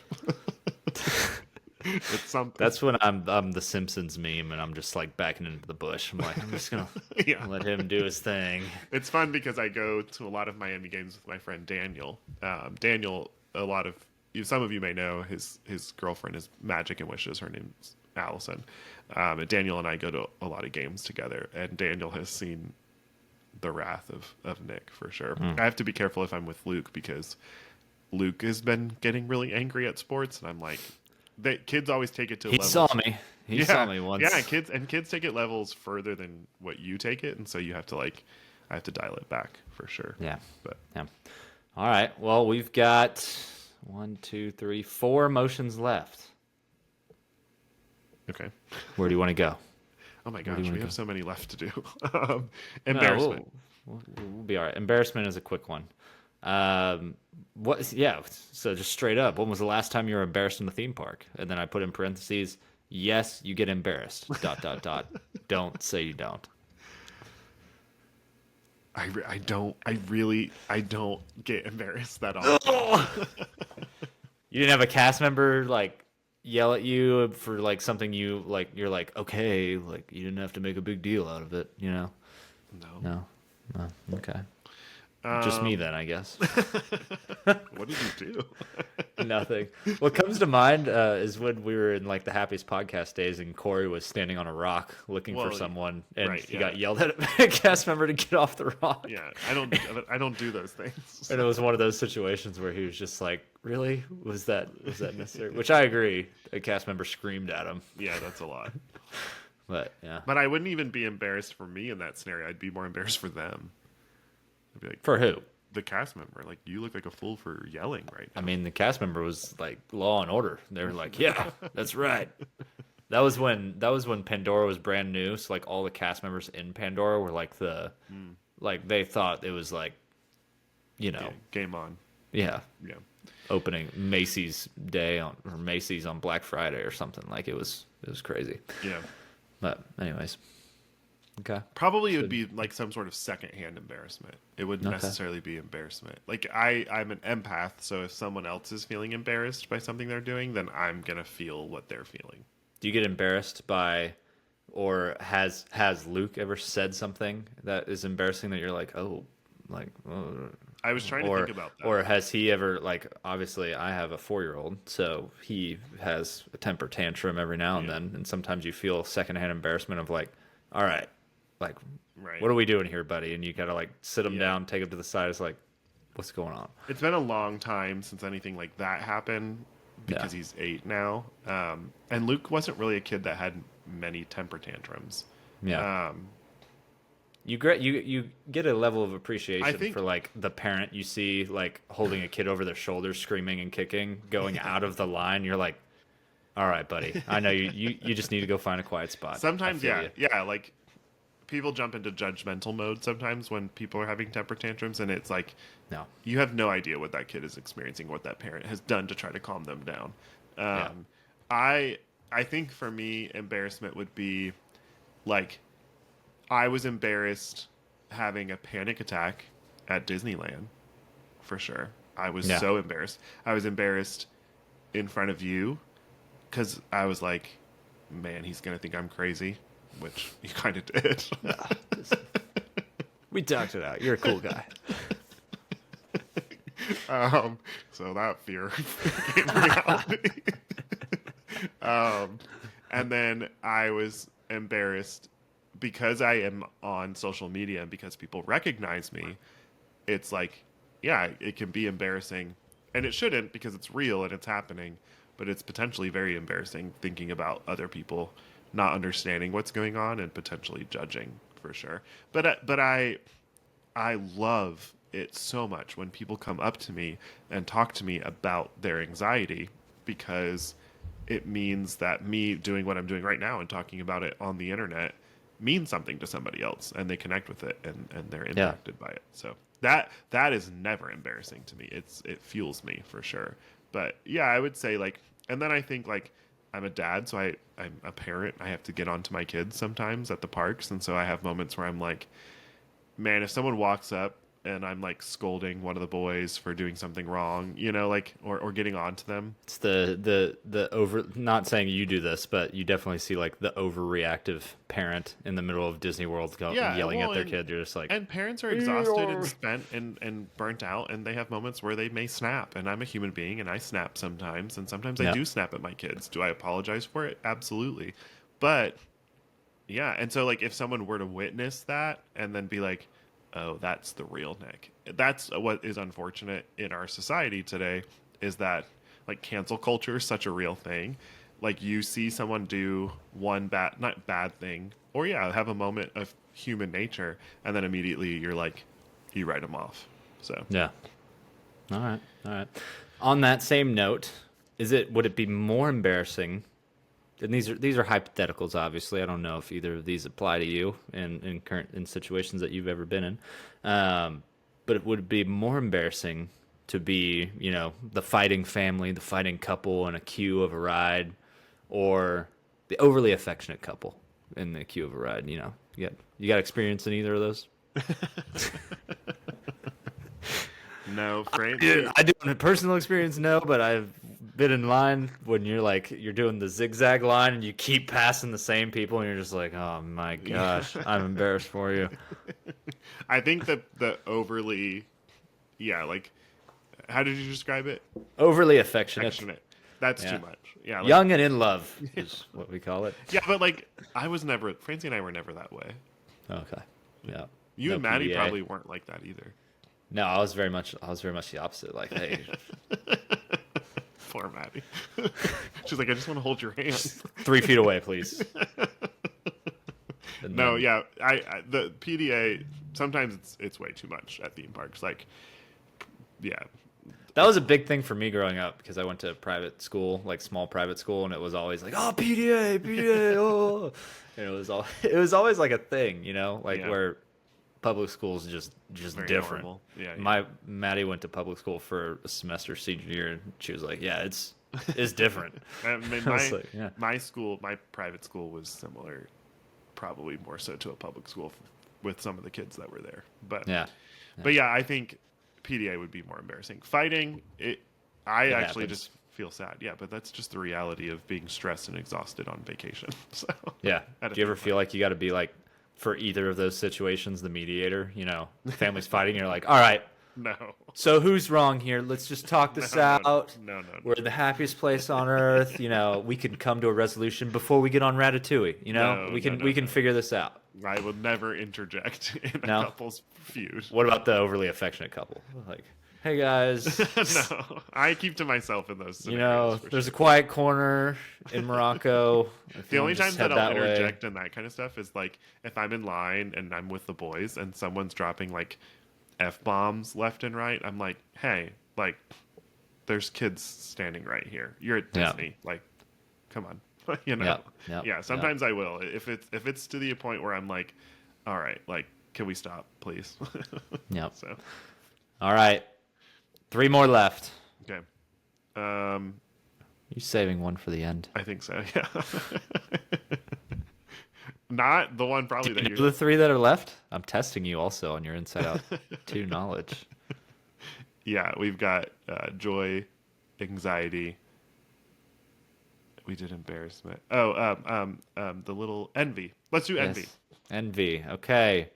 it's something. That's when I'm the Simpsons meme and I'm just like backing into the bush. I'm like, I'm just gonna Yeah. let him do his thing. It's fun because I go to a lot of Miami games with my friend Daniel. Daniel, some of you may know his girlfriend is Magic and Wishes. Her name's Allison. And Daniel and I go to a lot of games together. And Daniel has seen the wrath of Nick for sure. I have to be careful if I'm with Luke because Luke has been getting really angry at sports, and I'm like, kids always take it to He levels. saw me. He saw me once. Yeah, kids take it levels further than what you take it, and so you have to I have to dial it back for sure. Yeah. But Yeah. All right. Well, we've got 4 motions left. okay. Where do you want to go? Oh my do you gosh, wanna we go? have so many left to do. No, Embarrassment. we'll be all right. Embarrassment is a quick one. What? Yeah. So just straight up, when was the last time you were embarrassed in the theme park? And then I put in parentheses, yes, you get embarrassed. ... Don't say you don't. I don't get embarrassed that often. You didn't have a cast member like yell at you for like something you like. You're like, okay, like you didn't have to make a big deal out of it. No. No. No. Okay. Just me then, I guess. What did you do? Nothing. What comes to mind is when we were in like the happiest podcast days, and Corey was standing on a rock looking Well, for someone, and right, he yeah. got yelled at by a cast member to get off the rock. Yeah, I don't do those things. And it was one of those situations where he was just like, "Really? Was that necessary?" Which I agree. A cast member screamed at him, Yeah, that's a lot. but yeah. But I wouldn't even be embarrassed for me in that scenario. I'd be more embarrassed for them. I'd be like, For who? the cast member. Like, you look like a fool for yelling right now. I mean, the cast member was like Law and Order. They were like, "Yeah, that's right." That was when Pandora was brand new. So like all the cast members in Pandora were like like they thought it was like, Yeah, game on. yeah, Yeah. opening Macy's Day or Macy's on Black Friday or something. Like it was crazy. Yeah. But anyways, okay. Probably it would be like some sort of secondhand embarrassment. It wouldn't Okay. necessarily be embarrassment. Like I'm an empath, so if someone else is feeling embarrassed by something they're doing, then I'm gonna feel what they're feeling. Do you get embarrassed by, or has Luke ever said something that is embarrassing that you're like, oh, like, I was trying to think about that. or has he ever like? Obviously, I have a 4-year-old, so he has a temper tantrum every now and then, and sometimes you feel secondhand embarrassment of like, all right, like, Right. what are we doing here, buddy? And you gotta like sit him Yeah. down, take him to the side. It's like, what's going on? It's been a long time since anything like that happened because Yeah. he's 8 now. And Luke wasn't really a kid that had many temper tantrums. Yeah. You get a level of appreciation I think- for like the parent you see like holding a kid over their shoulders, screaming and kicking, going out of the line. You're like, all right, buddy. I know you just need to go find a quiet spot. Sometimes, I feel yeah, like people jump into judgmental mode sometimes when people are having temper tantrums, and it's like No. you have no idea what that kid is experiencing, what that parent has done to try to calm them down. Yeah. I think for me, embarrassment would be like I was embarrassed having a panic attack at Disneyland, for sure. I was Yeah. so embarrassed. I was embarrassed in front of you because I was like, man, he's gonna think I'm crazy, which you kind of did. We talked it out. You're a cool guy. So that fear became reality. um, and then I was embarrassed because I am on social media and because people recognize me. It's like, yeah, it can be embarrassing, and it shouldn't because it's real and it's happening, but it's potentially very embarrassing thinking about other people not understanding what's going on and potentially judging for sure. But I love it so much when people come up to me and talk to me about their anxiety because it means that me doing what I'm doing right now and talking about it on the internet means something to somebody else and they connect with it and they're Yeah. impacted by it. So that is never embarrassing to me. It fuels me for sure. But yeah, I would say like, and then I think like I'm a dad, so I'm a parent. I have to get onto my kids sometimes at the parks, and so I have moments where I'm like, man, if someone walks up and I'm like scolding one of the boys for doing something wrong, like or getting on to them. It's the over, not saying you do this, but you definitely see like the overreactive parent in the middle of Disney World Yeah, yelling at well, their kid. You're just like, and parents are exhausted and spent and burnt out, and they have moments where they may snap. And I'm a human being, and I snap sometimes, and sometimes I yeah, do snap at my kids. Do I apologize for it? Absolutely, but yeah, and so like if someone were to witness that and then be like, "Oh, that's the real Nick." That's what is unfortunate in our society today is that like cancel culture is such a real thing. Like you see someone do one bad not bad thing or yeah, have a moment of human nature and then immediately you're like you write them off. So, yeah. All right, all right. On that same note, would it be more embarrassing? And these are hypotheticals, obviously. I don't know if either of these apply to you in situations that you've ever been in. But it would be more embarrassing to be, the fighting family, the fighting couple in a queue of a ride, or the overly affectionate couple in the queue of a ride. You got experience in either of those? no, Yeah, Francie. I do in personal experience, no, but I've been in line when you're doing the zigzag line and you keep passing the same people and you're just like, oh my Yeah. gosh, I'm embarrassed for you. I think that the overly yeah, like how did you describe it? Overly affectionate. Affectionate. That's too Yeah. much. Yeah, like Young and in love is what we call it. yeah, but like I was never Francie and I were never that way. Okay. Yeah. You No and Maddie PDA. probably weren't like that either. No, I was very much the opposite. Like, hey, Poor Maddie. She's like, I just want to hold your hand. 3 feet away, please. And No, then, yeah, I the PDA sometimes it's way too much at theme parks. Like, yeah, that was a big thing for me growing up because I went to private school, like small private school, and it was always like, oh, PDA, PDA, oh, and it was always like a thing, like yeah, where public school is just very different. normal. Yeah, yeah. My Maddie went to public school for a semester senior year, and she was like, yeah, it's different. I mean, I was like, yeah, my private school was similar, probably more so to a public school with some of the kids that were there. But yeah, but yeah, I think PDA would be more embarrassing. Fighting it, I it actually happens. just feel sad. Yeah, but that's just the reality of being stressed and exhausted on vacation. So Yeah. at a Do you ever theme feel park. like you got to be like for either of those situations, the mediator? Family's fighting. You're like, all right, No, so who's wrong here? Let's just talk this no, out. no, no, We're no, the happiest place on earth. We can come to a resolution before we get on Ratatouille. no, We no, can no, we can no. figure this out. I will never interject in a No. couple's feud. What about the overly affectionate couple? Like, hey guys, No, I keep to myself in those scenarios for there's a sure. quiet corner in Morocco. If The you want only to just times that head I'll that way. interject and that kind of stuff is like if I'm in line and I'm with the boys and someone's dropping like F bombs left and right. I'm like, hey, like, there's kids standing right here. You're at Yeah. Disney. Like, come on. you know? Yeah. Yeah. Yeah, Yeah. sometimes I will. If it's to the point where I'm like, all right, like, can we stop, please? Yeah. So, All right. 3 more left. okay. Um, You saving one for the end. I think so, yeah. Not the one probably Do that you know you're the 3 that are left? I'm testing you also on your Inside Out 2 knowledge. yeah, we've got joy, anxiety. We did embarrassment. Oh, the little envy. Let's do envy. Yes. Envy. Okay.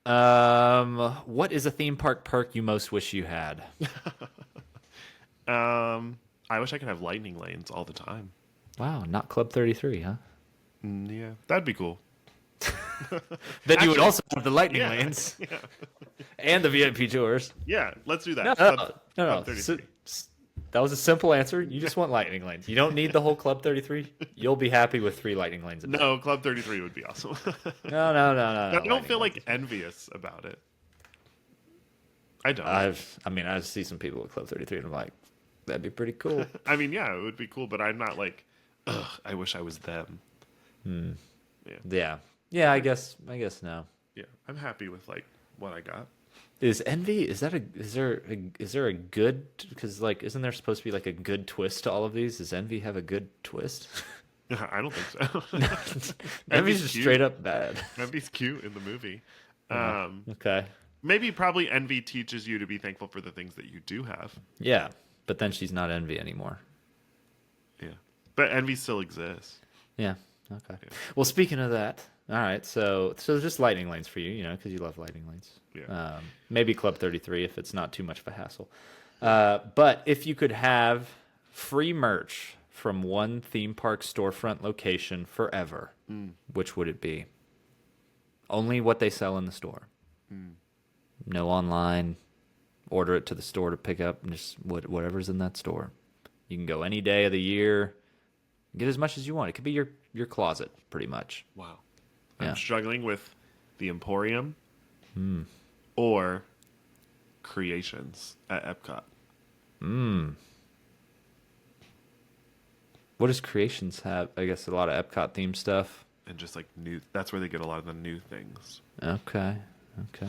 What is a theme park perk you most wish you had? I wish I could have lightning lanes all the time. Wow, not Club 33, huh? Yeah, that'd be cool. Then you would Actually, also have the lightning yeah, lanes yeah, and the VIP tours. yeah. Let's do No, that. no, Club, no, no. Club 33. That was a simple answer. You just want lightning lanes. You don't need the whole Club 33. You'll be happy with 3 lightning lanes a day. No, Club 33 would be awesome. No, no, no, no, I no. don't Lightning feel lanes. like envious about it. I don't. I see some people at Club 33 and I'm like, that'd be pretty cool. I mean, yeah, it would be cool, but I'm not like, ugh, I wish I was them. Yeah, Yeah. Yeah, I guess no. yeah. I'm happy with like what I got. Is envy, is there a good, because like isn't there supposed to be like a good twist to all of these? Does envy have a good twist? I don't think so. Envy's Envy's just cute. straight up bad. Envy's cute in the movie. Okay. Maybe probably envy teaches you to be thankful for the things that you do have. Yeah, but then she's not envy anymore. Yeah, but envy still exists. Yeah. Okay. Well, speaking of that, all right. So just lightning lanes for you, you know, because you love lightning lanes. Yeah. Maybe Club 33 if it's not too much of a hassle. But if you could have free merch from one theme park storefront location forever, which would it be? Only what they sell in the store. No online. Order it to the store to pick up, and just whatever's in that store. You can go any day of the year. Get as much as you want. It could be your closet, pretty much. Wow. Yeah. I'm struggling with the Emporium or Creations at Epcot. What does Creations have? I guess a lot of Epcot themed stuff. And just like new, that's where they get a lot of the new things. Okay. Okay.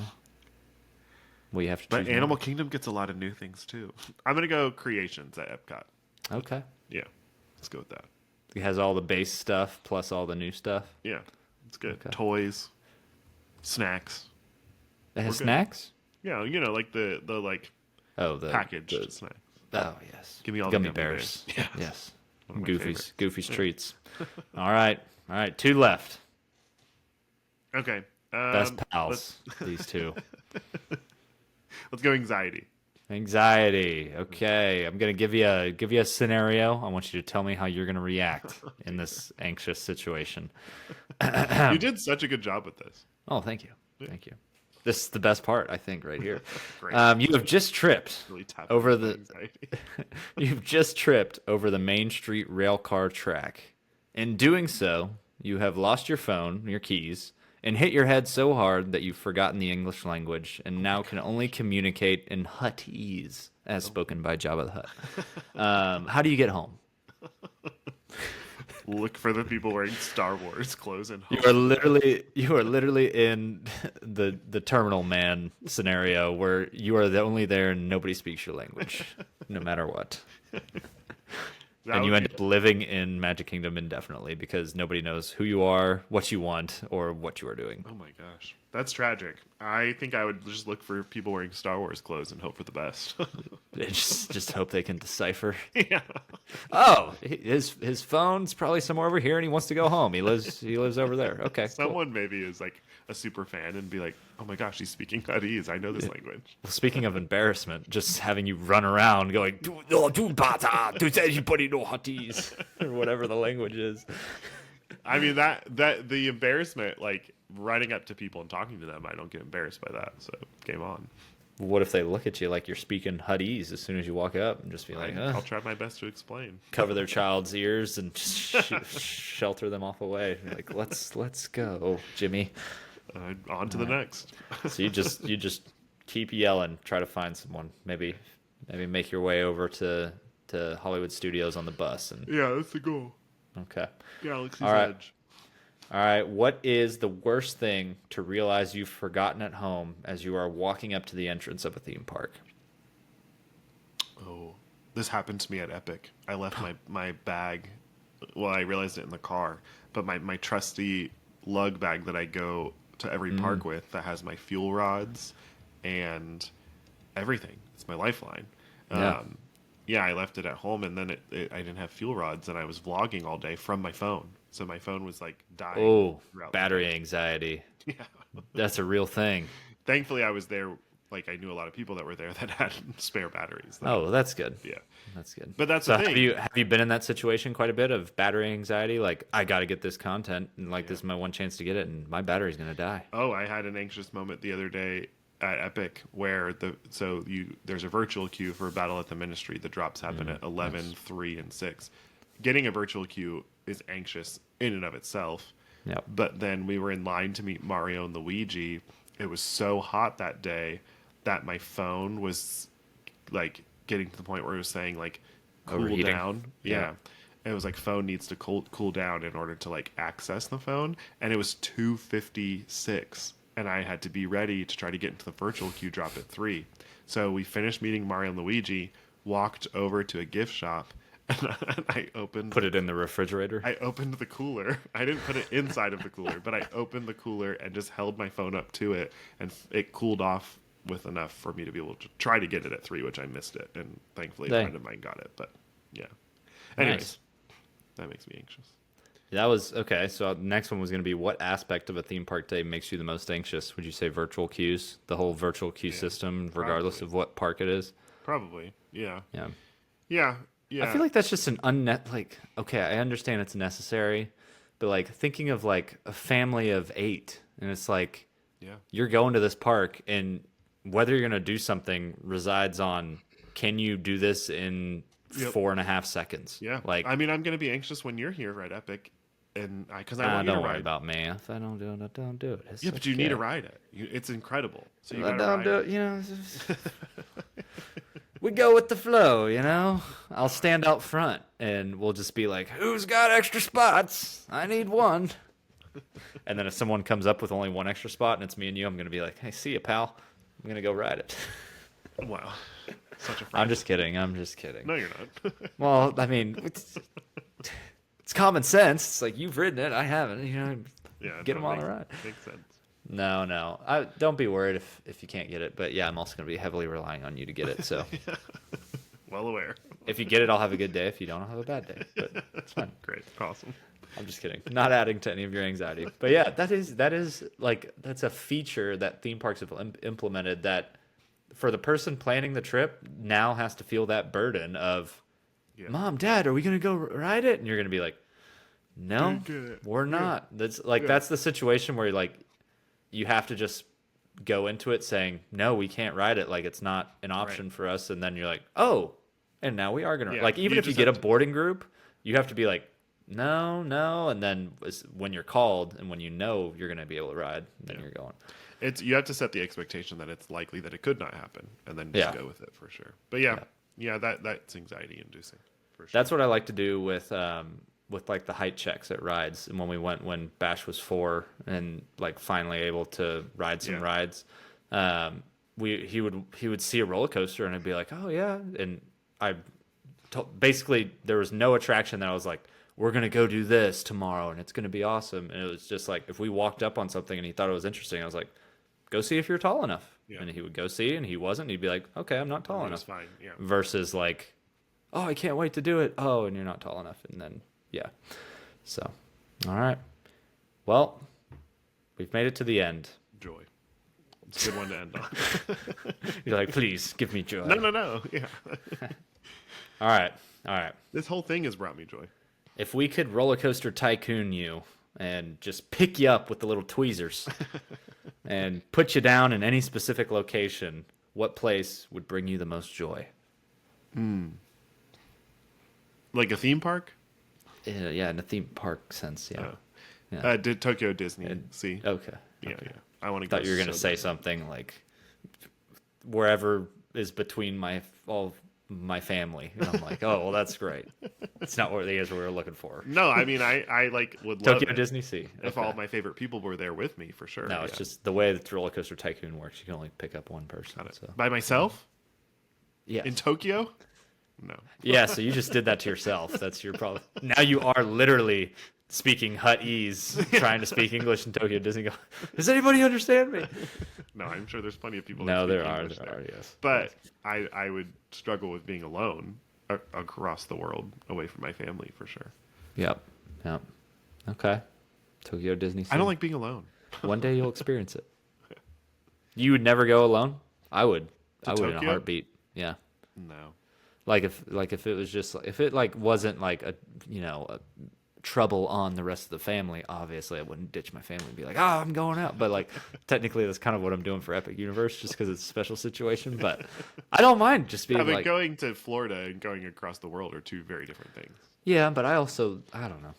Well, you have to But choose Animal Kingdom gets a lot of new things too. I'm going to go Creations at Epcot. one. Okay. Yeah. Let's go with that. It has all the base stuff plus all the new stuff. Yeah. It's good. Okay. Toys, snacks. It has We're good. snacks? Yeah, you know, like the like Oh, the packaged snacks. Oh, yes. Give me all the gummy gummy bears. bears. Yes. One of my Goofy's favorites. Goofy's treats. All right. All right. 2 left. Okay. Best pals. These two. Let's go anxiety. Anxiety. Okay, I'm gonna give you a scenario. I want you to tell me how you're gonna react in this anxious situation. You did such a good job with this. Oh, thank you, thank you. This is the best part, I think, right here. Great. You have just tripped Really tap over into the. anxiety. You've just tripped over the Main Street rail car track. In doing so, you have lost your phone, your keys, and hit your head so hard that you've forgotten the English language and now can only communicate in Huttese, as spoken by Jabba the Hutt. How do you get home? Look for the people wearing Star Wars clothes and You are literally in the Terminal Man scenario where you are the only there and nobody speaks your language, no matter what. And you end up living in Magic Kingdom indefinitely because nobody knows who you are, what you want, or what you are doing. Oh my gosh, that's tragic. I think I would just look for people wearing Star Wars clothes and hope for the best. Just hope they can decipher. Yeah. Oh, his phone's probably somewhere over here, and he wants to go home. He lives over there. Okay, cool. Someone maybe is like a super fan and be like, "Oh my gosh, he's speaking Huttese. I know this language." Well, speaking of embarrassment, just having you run around going "do bata, do anybody know Huttese," or whatever the language is. I mean that the embarrassment, like running up to people and talking to them, I don't get embarrassed by that. So game on. What if they look at you like you're speaking Huttese as soon as you walk up and just be like, I'll try my best to explain. cover their child's ears and just shelter them off away. You're like, let's go, Jimmy. On to the next. So you just keep yelling, try to find someone. Maybe make your way over to Hollywood Studios on the bus. And Yeah, that's the goal. okay, Galaxy's All right. Edge. all right. What is the worst thing to realize you've forgotten at home as you are walking up to the entrance of a theme park? Oh, this happened to me at Epic. I left my bag. Well, I realized it in the car, but my trusty lug bag that I go to every park with that has my fuel rods and everything. It's my lifeline. Yeah. Yeah, I left it at home, and then I didn't have fuel rods, and I was vlogging all day from my phone. So my phone was like dying. Oh, throughout the battery day. anxiety. Yeah. That's a real thing. thankfully I was there. Like I knew a lot of people that were there that had spare batteries. Oh, well, that's good. Yeah. That's good. But that's So the thing. have you been in that situation quite a bit of battery anxiety? Like, I got to get this content, and like Yeah. this is my one chance to get it, and my battery's gonna die. Oh, I had an anxious moment the other day at Epic where there's a virtual queue for Battle at the Ministry. The drops happen at 11, 3, and 6. Getting a virtual queue is anxious in and of itself. Yep. But then we were in line to meet Mario and Luigi. It was so hot that day that my phone was like getting to the point where it was saying like cool Overheating. down. Yeah. Yeah. It was like phone needs to cool down in order to like access the phone, and it was 2:56, and I had to be ready to try to get into the virtual queue drop at 3. So we finished meeting Mario and Luigi, walked over to a gift shop, and Put it in the refrigerator. I opened the cooler. I didn't put it inside of the cooler, but I opened the cooler and just held my phone up to it, and it cooled off with enough for me to be able to try to get it at 3, which I missed it, and thankfully a Dang. friend of mine got it. But yeah, anyways, Nice. that makes me anxious. That was okay. So next one was going to be, what aspect of a theme park day makes you the most anxious? Would you say virtual queues, the whole virtual queue system, regardless probably. of what park it is? Probably, yeah, Yeah. yeah, yeah. I feel like that's just an like, okay, I understand it's necessary, but like thinking of like a family of 8, and it's like yeah, you're going to this park, and whether you're going to do something resides on, can you do this in Yep. 4.5 seconds? yeah. Like, I mean, I'm gonna be anxious when you're here at Epic, and because I want you to don't worry ride. about me. If I don't do it, I don't do it. It's Yeah, but you need to okay. ride it. It's incredible. So you I gotta don't ride do it. it. You know, we go with the flow. You know, I'll stand out front, and we'll just be like, "Who's got extra spots? I need one." And then if someone comes up with only one extra spot, and it's me and you, I'm gonna be like, "Hey, see you, pal. I'm gonna go ride it." Wow, such a friend. I'm just kidding. I'm just kidding. No, you're not. Well, I mean, it's common sense. It's like, you've ridden it, I haven't. You know, Yeah, get no, them on makes, the ride. Makes sense. No. Don't be worried if you can't get it. But yeah, I'm also going to be heavily relying on you to get it. So Well aware. if you get it, I'll have a good day. If you don't, I'll have a bad day. But it's fine. Great, awesome. I'm just kidding. Not adding to any of your anxiety. But yeah, that is like, that's a feature that theme parks have implemented, that for the person planning the trip now has to feel that burden of, Yeah. Mom, Dad, are we going to go ride it? And you're going to be like, no, Didn't get it. we're not. That's like, Yeah. that's the situation where like you have to just go into it saying, no, we can't ride it. Like, it's not an option for us. And then you're like, oh, and now we are going to, Yeah, like, even you if you just get a have to- boarding group, you have to be like, no. And then when you're called and when you know you're going to be able to ride, then you're going. You have to set the expectation that it's likely that it could not happen, and then just Yeah. go with it for sure. But yeah, that's anxiety inducing for sure. That's what I like to do with like the height checks at rides. And when we went, when Bash was 4 and like finally able to ride some Yeah. rides, he would see a roller coaster and I'd be like, oh yeah, and basically there was no attraction that I was like, we're gonna go do this tomorrow and it's gonna be awesome. And it was just like, if we walked up on something and he thought it was interesting, I was like, go see if you're tall enough. Yeah. And he would go see, and he wasn't. He'd be like, okay, I'm not tall It enough. was fine. Yeah. Versus like, oh, I can't wait to do it. Oh, and you're not tall enough. And then, yeah. So, all right. Well, we've made it to the end. Joy. It's a good one to end on. You're like, please give me joy. No. Yeah. All right. This whole thing has brought me joy. If we could roller coaster tycoon you and just pick you up with the little tweezers and put you down in any specific location, what place would bring you the most joy? Like a theme park? Yeah, in a theme park sense. Yeah. Did Tokyo Disney. See? Okay. Yeah. I want to go. Thought you were gonna so say bad. something like wherever is between all my family. And I'm like, oh well, that's great. It's not what it is we were looking for. No, I mean I like would love Tokyo it Disney Sea. if Okay. all my favorite people were there with me for sure. No, it's yeah. just the way that Roller Coaster Tycoon works. You can only pick up one person. So By myself yeah, in Tokyo. No. yeah. So you just did that to yourself. That's your problem. Now you are literally speaking Huttese, trying to speak English in Tokyo Disney. Go, does anybody understand me? No, I'm sure there's plenty of people. No, that speak there are. English There there. are. Yes. But I would struggle with being alone across the world, away from my family for sure. Yep. Okay. Tokyo Disney Sea. I don't like being alone. One day you'll experience it. You would never go alone? I would. To I would in a Tokyo? heartbeat. Yeah. No. Like if it was just if it like wasn't like a a trouble on the rest of the family, obviously I wouldn't ditch my family and be like, I'm going out. But like technically that's kind of what I'm doing for Epic Universe just because it's a special situation. But I don't mind just Yeah, being but like, going to Florida and going across the world are two very different things. yeah, but I don't know.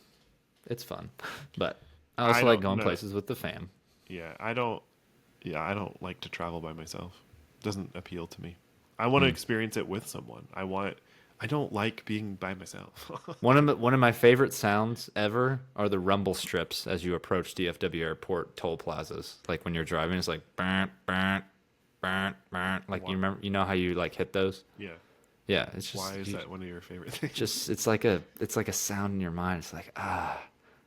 It's fun. But I I also like don't going know. places with the fam. Yeah, I don't. Yeah, I don't like to travel by myself. Doesn't appeal to me. I want to Hmm. experience it with someone. I don't like being by myself. One of my favorite sounds ever are the rumble strips as you approach DFW airport toll plazas. Like when you're driving, it's like burn, burn, burn, burn. Like Why? you remember, you know how you like hit those? Yeah. Yeah, it's Why just is that one of your favorite things? just it's like a sound in your mind. It's like we're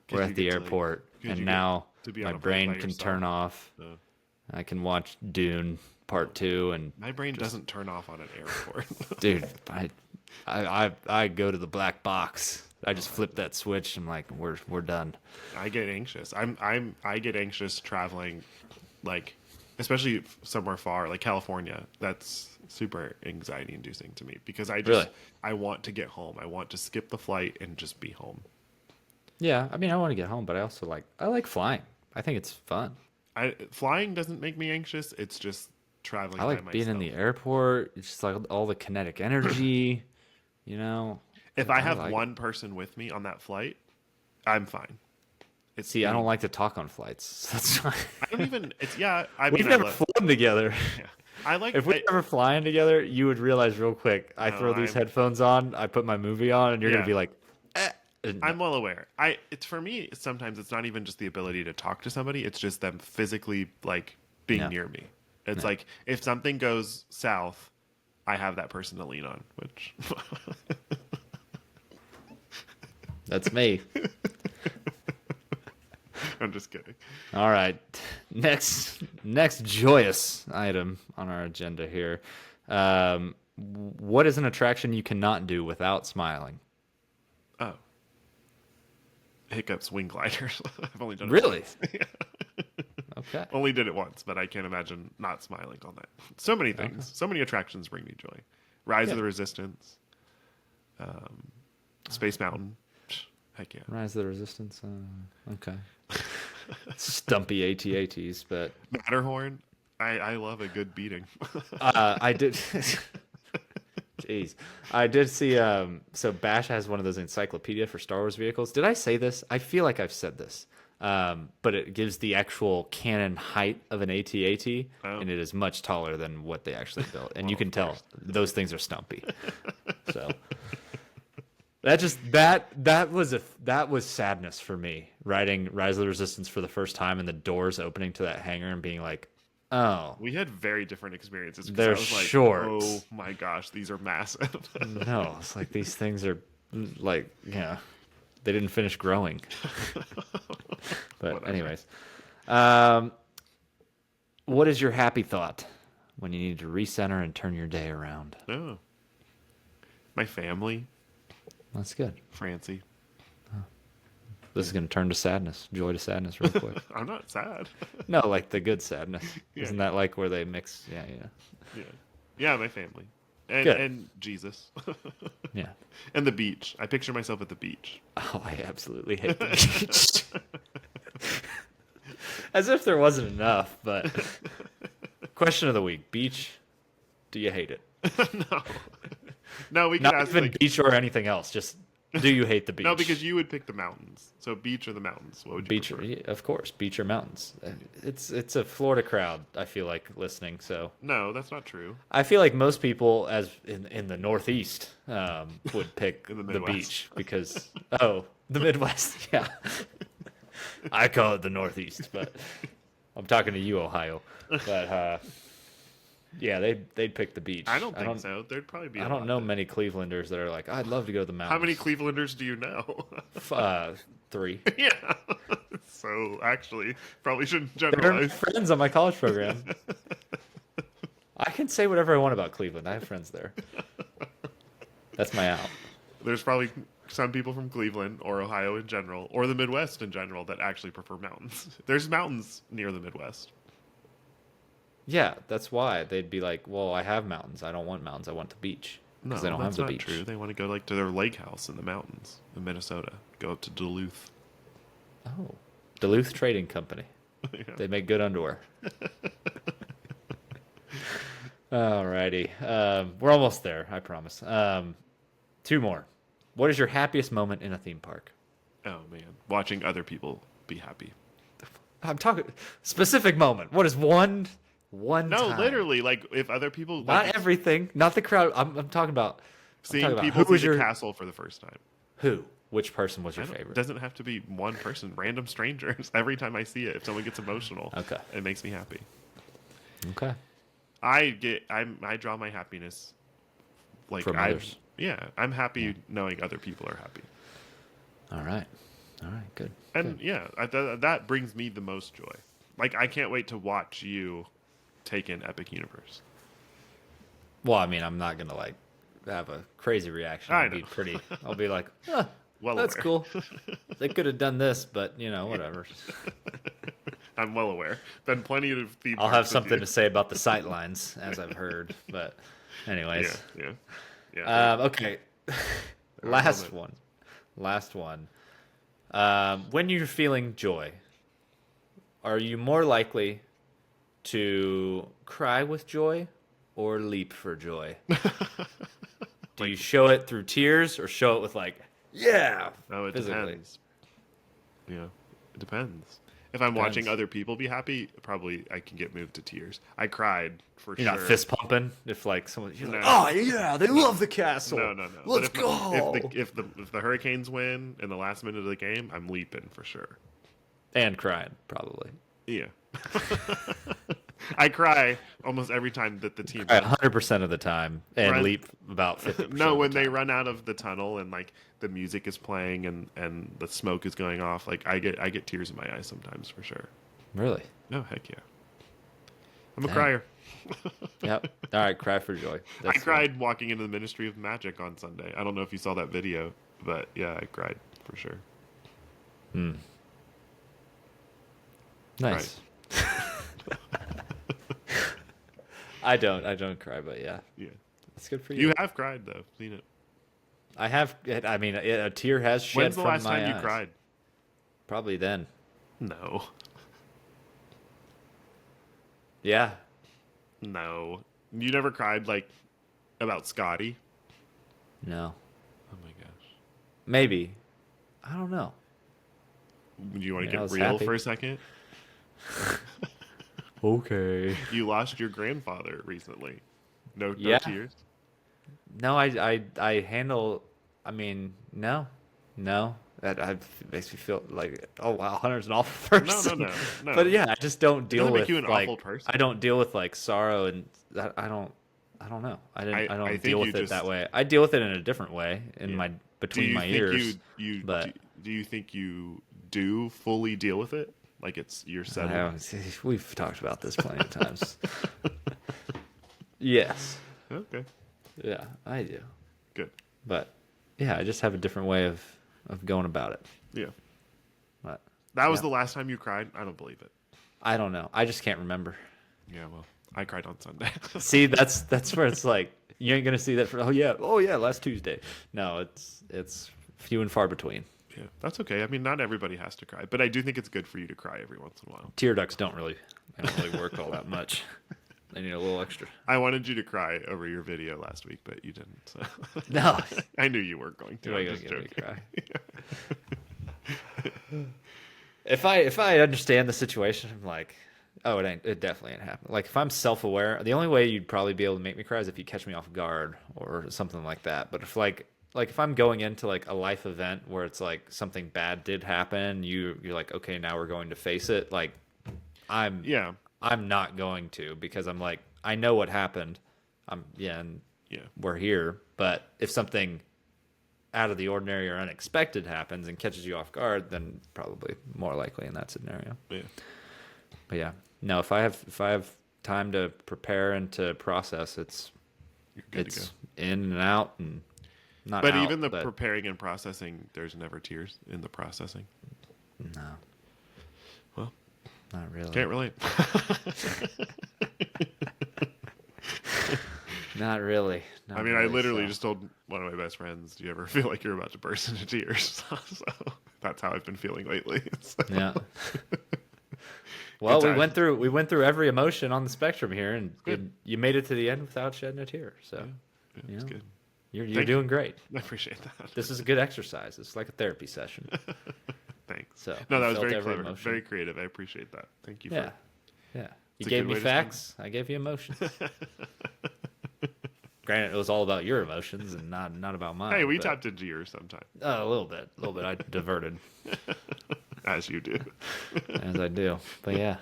Because you at the get to airport because and you get now to be on my a plane brain by can yourself. turn off. Uh, I can watch Dune Part 2 and my brain just doesn't turn off on an airport. dude, I go to the black box. I just flip that switch. I'm like, we're done. I get anxious. I get anxious traveling, like especially somewhere far, like California. That's super anxiety inducing to me because Really? I want to get home. I want to skip the flight and just be home. Yeah, I mean, I want to get home, but I like flying. I think it's fun. Flying doesn't make me anxious. It's just I traveling by like being in myself. the airport. It's just like all the kinetic energy, you know. If I I have like it. one person with me on that flight, I'm fine. It's See, I don't being like to talk on flights. That's why I don't even. It's yeah. I we've mean, I never love. flown together. Yeah, I like. If we were ever flying together, you would realize real quick. I No, throw these headphones on, I put my movie on, and you're gonna yeah. be like, no. I'm well aware. It's for me. Sometimes it's not even just the ability to talk to somebody. It's just them physically like being No, near me. It's no. like if something goes south, I have that person to lean on. Which That's me. I'm just kidding. All right. Next joyous item on our agenda here. What is an attraction you cannot do without smiling? Oh, hiccups, wing gliders. I've only done it Really? once. Okay. Only did it once, but I can't imagine not smiling on that. So many things, Okay. so many attractions bring me joy. Rise Yeah. of the Resistance, Space Mountain. Heck yeah. Rise of the Resistance. Okay. Stumpy AT-ATs, but Matterhorn. I love a good beating. I did. Jeez, I did see. So Bash has one of those encyclopedia for Star Wars vehicles. Did I say this? I feel like I've said this. But it gives the actual canon height of an AT-AT, Oh. and it is much taller than what they actually built. And Well, you can of tell course. those things are stumpy. So that was sadness for me. Riding Rise of the Resistance for the first time and the doors opening to that hangar and being like, oh, We had very different experiences because they're I was like, short. oh my gosh, these are massive. No, it's like these things are like, they didn't finish growing. But Whatever. anyways, what is your happy thought when you need to recenter and turn your day around? No. My family, That's good. Francie. This is going to turn to sadness, joy to sadness real quick. I'm not sad. No, like the good sadness. Yeah. Isn't that like where they mix? Yeah, Yeah. Yeah, my family. And Good. and Jesus. yeah. And the beach. I picture myself at the beach. Oh, I absolutely hate the beach. As if there wasn't enough, but question of the week: beach. Do you hate it? No. No, we could Not ask even like beach or anything else. Just do you hate the beach? no, because you would pick the mountains. So beach or the mountains? What would you beach, prefer? yeah, of course, beach or mountains. It's a Florida crowd. I feel like listening, so No, that's not true. I feel like most people, as in the Northeast, would pick In the the Midwest. beach because the Midwest. Yeah, I call it the Northeast, but I'm talking to you, Ohio. But yeah, they'd pick the beach. I don't think so. There'd probably be. I a don't lot know that- many Clevelanders that are like, I'd love to go to the mountains. How many Clevelanders do you know? 3. Yeah. So actually, probably shouldn't They're generalize. friends on my college program. I can say whatever I want about Cleveland. I have friends there. That's my out. There's probably some people from Cleveland or Ohio in general, or the Midwest in general, that actually prefer mountains. There's mountains near the Midwest. Yeah, that's why they'd be like, well, I have mountains. I don't want mountains. I want the beach No, because they don't have that's the not beach. true. They want to go like to their lake house in the mountains in Minnesota. Go up to Duluth. Oh, Duluth Trading Company. Yeah. They make good underwear. Alrighty. We're almost there, I promise. Two more. What is your happiest moment in a theme park? Oh man, watching other people be happy. I'm talking specific moment. What is one No, time? literally, like if other people Not like everything. Not the crowd. I'm talking about. I'm seeing talking about people who see was the your castle for the first time. who? Which person was I your don't, favorite? doesn't have to be one person. Random strangers. Every time I see it, if someone gets emotional, Okay. it makes me happy. Okay. I draw my happiness like From I others. yeah, I'm happy knowing other people are happy. All right. All right. Good. And Good. yeah, that brings me the most joy. Like I can't wait to watch you take in Epic Universe. Well, I mean, I'm not gonna like have a crazy reaction. I I'll be know. pretty. I'll be like, huh, Well that's aware. cool. They could have done this, but whatever. I'm well aware. Been plenty of theme I'll parks have with something you. to say about the sight lines, as I've heard. But, anyways, Yeah, yeah. okay. All right, Last moment. one. Last one. When you're feeling joy, are you more likely to cry with joy or leap for joy? Do you show it through tears or show it with like, yeah, Oh, it physically? depends. Yeah, it depends. If I'm watching Depends. other people be happy, probably I can get moved to tears. I cried for You're not sure. fist pumping if like someone you're like, No, oh yeah, they no, love the castle. no. But Let's if go. if the Hurricanes win in the last minute of the game, I'm leaping for sure. And crying probably. Yeah. I cry almost every time that the team Cry 100% of the time and run. leap about 50% No, of the when they time. run out of the tunnel and like the music is playing and the smoke is going off, like I get tears in my eyes sometimes for sure. Really? No, heck yeah. I'm a Dang. crier. Yep. All right, cry for joy. I That's cried walking into the Ministry of Magic on Sunday. I don't know if you saw that video, but yeah, I cried for sure. nice. I don't cry, but yeah, Yeah. it's good for you. You have cried though. Seen it. I have. I mean, a tear has shed When's the from last my time you eyes. cried? Probably then. No. Yeah. No. You never cried like about Scotty? No. Oh my gosh. Maybe. I don't know. Do you want to I get was real happy. for a second? Okay. You lost your grandfather recently. No Yeah. tears? No, I handle. I mean, no. That makes me feel like, oh wow, Hunter's an awful person. No. But yeah, I just don't deal doesn't with make you an like awful person. I don't deal with like sorrow and that I don't know. I I don't think deal you with it that just- way. I deal with it in a different way in Yeah. my Do between you my think ears. you but do you think you do fully deal with it? Like it's you're I settled? don't, we've talked about this plenty of times. Yes. Okay. Yeah, I do. Good. But yeah, I just have a different way of going about it. Yeah. But That was yeah. the last time you cried? I don't believe it. I don't know. I just can't remember. Yeah, well, I cried on Sunday. See, that's where it's like you ain't gonna see that for oh yeah last Tuesday. No, it's few and far between. Yeah, that's okay. I mean, not everybody has to cry, but I do think it's good for you to cry every once in a while. Tear ducts don't really work all that much. They need a little extra. I wanted you to cry over your video last week, but you didn't. So. No, I knew you weren't going to. you I'm ain't just gonna get joking. me to cry. If I understand the situation, I'm like, oh, it definitely ain't happening. Like if I'm self-aware, the only way you'd probably be able to make me cry is if you catch me off guard or something like that. But if like if I'm going into like a life event where it's like something bad did happen, you're like, okay, now we're going to face it. Like Yeah, I'm not going to because I'm like, I know what happened. And yeah, we're here. But if something out of the ordinary or unexpected happens and catches you off guard, then probably more likely in that scenario. yeah. But yeah, no, if I have time to prepare and to process, You're good to go. it's in and out and not But out, even the but preparing and processing, there's never tears in the processing. no. Well, Not really. Can't relate. Not really. I mean, I literally just told one of my best friends, "Do you ever feel like you're about to burst into tears?" So that's how I've been feeling lately. So. Yeah. Well, Good we went through every emotion on the spectrum here, and Good. you made it to the end without shedding a tear. So, Yeah, it's good. you're Thank doing you. great. I appreciate that. This is a good exercise. It's like a therapy session. Thanks. So No, you that was felt very every clever, emotion. very creative. I appreciate that. Thank you. Yeah. Yeah. You It's a gave good me way to spend- facts. I gave you emotions. Granted, it was all about your emotions and not about mine. Hey, we but- tapped into yours sometime, a little bit. I diverted as you do. as I do. But yeah.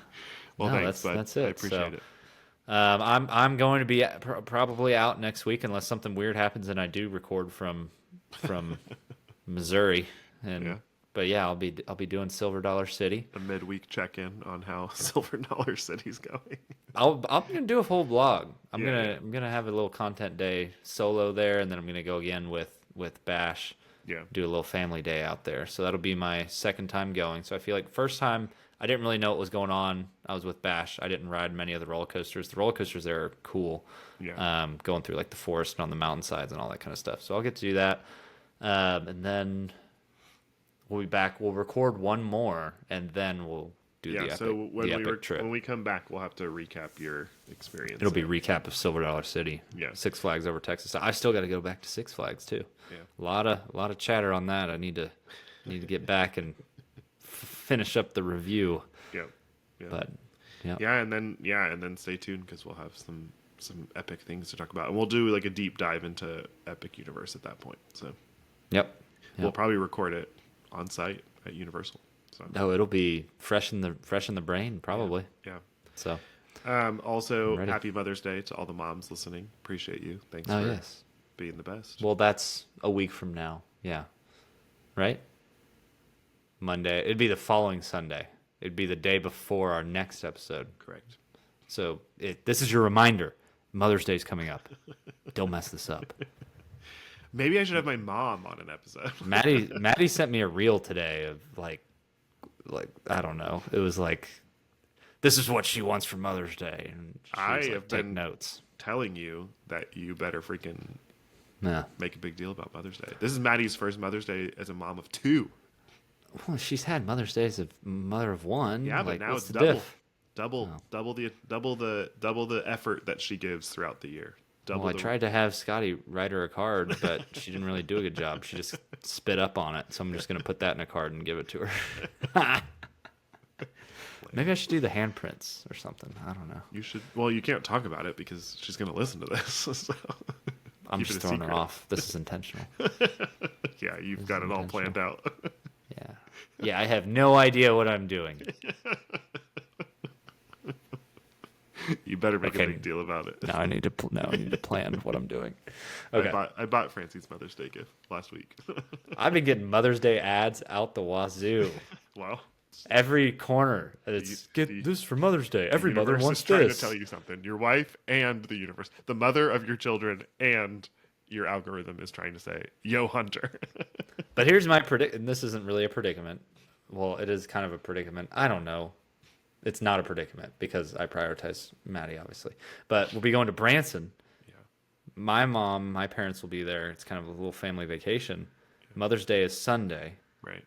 Well, No, thanks, bud. that's it. I appreciate So, it. I'm going to be probably out next week unless something weird happens and I do record from Missouri. And Yeah. but yeah, I'll be doing Silver Dollar City. A midweek check-in on how Silver Dollar City's going. I'm gonna do a full vlog. I'm Yeah, gonna have a little content day solo there, and then I'm gonna go again with Bash. Yeah. Do a little family day out there. So that'll be my second time going. So I feel like first time I didn't really know what was going on. I was with Bash. I didn't ride many of the roller coasters. The roller coasters there are cool. Yeah. Going through like the forest and on the mountainsides and all that kind of stuff. So I'll get to do that. And then we'll be back. We'll record one more, and then we'll do the Yeah. epic, So when the epic trip. when we come back, we'll have to recap your experience. It'll be recap of Silver Dollar City. Yeah. Six Flags over Texas. I still got to go back to Six Flags too. Yeah. A lot of chatter on that. I need to get back and finish up the review. Yeah. Yeah. But yeah. and then stay tuned because we'll have some epic things to talk about, and we'll do like a deep dive into Epic Universe at that point. So Yep. we'll probably record it on site at Universal. So Oh, it'll be fresh in the brain probably. yeah. So. Also, I'm ready. happy Mother's Day to all the moms listening. Appreciate you. Thanks Oh for yes. being the best. Well, that's a week from now. Yeah. Right? Monday. It'd be the following Sunday. It'd be the day before our next episode. Correct. So this is your reminder. Mother's Day's coming up. Don't mess this up. Maybe I should have my mom on an episode. Maddie sent me a reel today of like I don't know. It was like, this is what she wants for Mother's Day, and she I was like, have take been notes. telling you that you better freaking Yeah. make a big deal about Mother's Day. This is Maddie's first Mother's Day as a mom of 2. Well, she's had Mother's Days of mother of one. Yeah, but like, now what's it's the double. diff? Double the effort that she gives throughout the year. Double Well, I the, tried to have Scotty write her a card, but she didn't really do a good job. She just spit up on it, so I'm just gonna put that in a card and give it to her. Maybe I should do the handprints or something. I don't know. You should. Well, you can't talk about it because she's going to listen to this. So I'm keep just it a throwing it secret. off. This is intentional. Yeah, you've got it all planned out. Yeah. Yeah, I have no idea what I'm doing. You better make Okay. a big deal about it. Now I need to plan what I'm doing. Okay. I bought Francie's Mother's Day gift last week. I've been getting Mother's Day ads out the wazoo. Well, Every corner. It's get this for Mother's Day. Every mother universe wants is trying this. to tell you something. Your wife and the universe, the mother of your children, and your algorithm is trying to say, "Yo, Hunter." But here's my predict. This isn't really a predicament. Well, it is kind of a predicament. I don't know. It's not a predicament because I prioritize Maddie, obviously. But we'll be going to Branson. Yeah. My mom, my parents will be there. It's kind of a little family vacation. Mother's Day is Sunday. Right.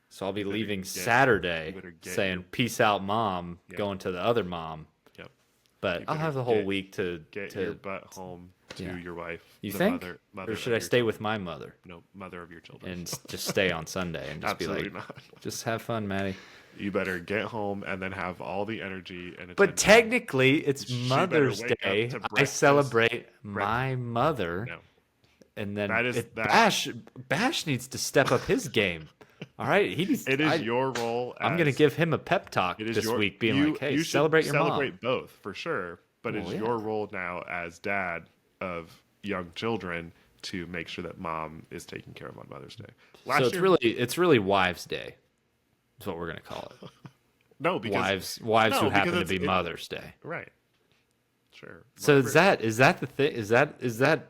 So I'll be leaving you Saturday better get saying, your- peace out, mom, Yep. going to the other mom. Yep. But You I'll better have the whole get- week to Get your butt home to yeah. your wife. You the think? Mother Or should of I your stay with children. my mother No, mother of your children. and just stay on Sunday and just be Absolutely like, not. just have fun, Maddie? You better get home and then have all the energy and But attention. technically, it's She better Mother's wake up Day. to I breakfast. celebrate my mother, No. and then That is- Bash needs to step up his game. All right, he needs. It is your role. I'm going to as- give him a pep talk it is this your, week, being you, like, "Hey, you should celebrate your celebrate mom." both for sure. But Well, it's yeah. your role now as dad of young children to make sure that mom is taken care of on Mother's Day. So it's really Wives' Day. Is what we're going to call it. no because Wives no, who happen because to be it's- Mother's Day. right. Sure. So Whatever. is that the thing? Is that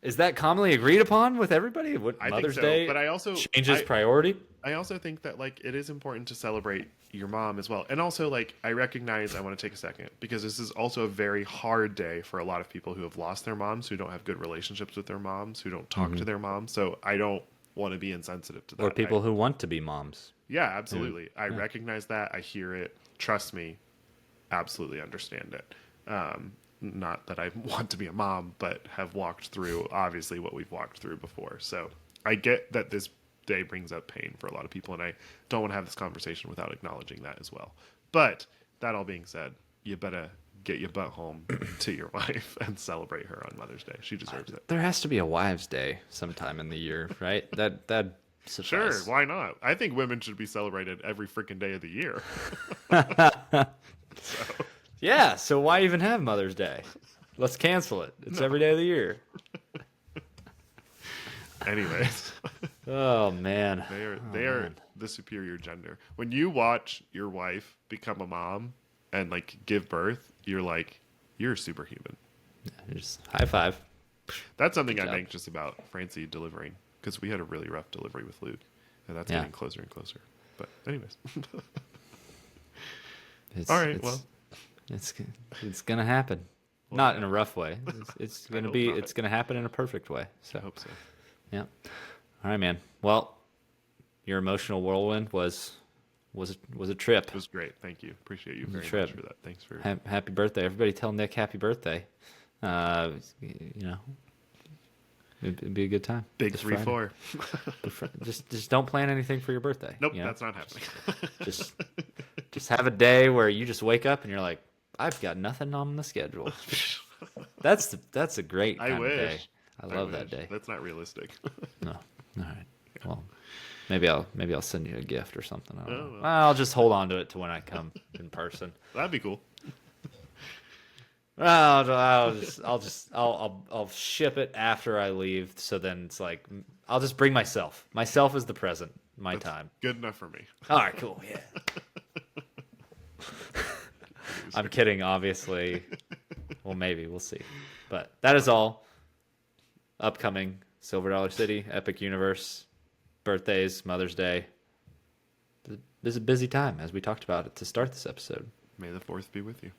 Is that commonly agreed upon with everybody? What I think Mother's so, Day but I also changes priority? I also think that like it is important to celebrate your mom as well. And also like I recognize I want to take a second because this is also a very hard day for a lot of people who have lost their moms, who don't have good relationships with their moms, who don't talk to their moms. So I don't want to be insensitive to that. Or people who want to be moms. Yeah, absolutely. I recognize that. I hear it. Trust me, absolutely understand it. Not that I want to be a mom, but have walked through obviously what we've walked through before. So I get that this day brings up pain for a lot of people, and I don't want to have this conversation without acknowledging that as well. But that all being said, you better get your butt home to your wife and celebrate her on Mother's Day. She deserves it. There has to be a wives' day sometime in the year, right? That Sure, suffice. why not? I think women should be celebrated every freaking day of the year. Yeah, so why even have Mother's Day? Let's cancel it. It's every day of the year. Anyways, Oh man. they are the superior gender. When you watch your wife become a mom and like give birth, you're superhuman. Just high five. That's something I'm job. anxious about Francie delivering because we had a really rough delivery with Luke, and that's Yeah. getting closer and closer. But anyways, It's, all right. it's, Well, it's gonna happen. Not in a rough way. It's gonna hope be. not. It's gonna happen in a perfect way. So I hope so. yeah. All right, man. Well, your emotional whirlwind was a trip. It was great. Thank you. Appreciate you very trip. much for that. Thanks for. Happy birthday! Everybody, tell Nick happy birthday. You know, it'd be a good time. Big This 3-4. Friday. Just don't plan anything for your birthday. Nope, you know? that's not happening. Just have a day where you just wake up and you're like, I've got nothing on the schedule. That's a great I kind of day. wish. I love that wish. day. That's not realistic. No. All right. Well, maybe I'll send you a gift or something. I don't know. well. I'll just hold on to it to when I come in person. That'd be cool. I'll ship it after I leave. So then it's like I'll just bring myself. Myself is the present. My time. Good enough for me. All right, cool. Yeah. I'm kidding, obviously. Well, maybe we'll see. But that is all. Upcoming Silver Dollar City, Epic Universe, birthdays, Mother's Day. This is a busy time, as we talked about it to start this episode. May the 4th be with you.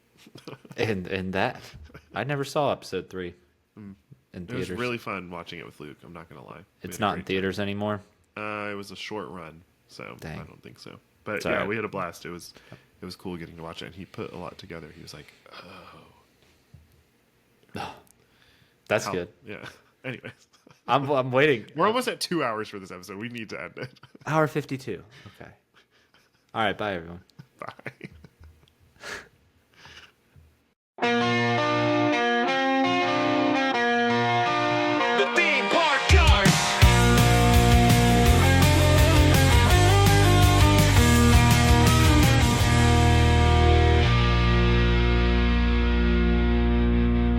And that I never saw episode 3 in It theaters. was really fun watching it with Luke. I'm not gonna lie. We It's had a not in great theaters anymore. time. It was a short run, so Dang. I don't think so. But It's yeah, alright. we had a blast. It was cool getting to watch it. And he put a lot together. He was like, That's how- good. Yeah. Anyways, I'm waiting. we're almost at 2 hours for this episode. We need to end it. Hour 52. Okay. All right. Bye, everyone. Bye.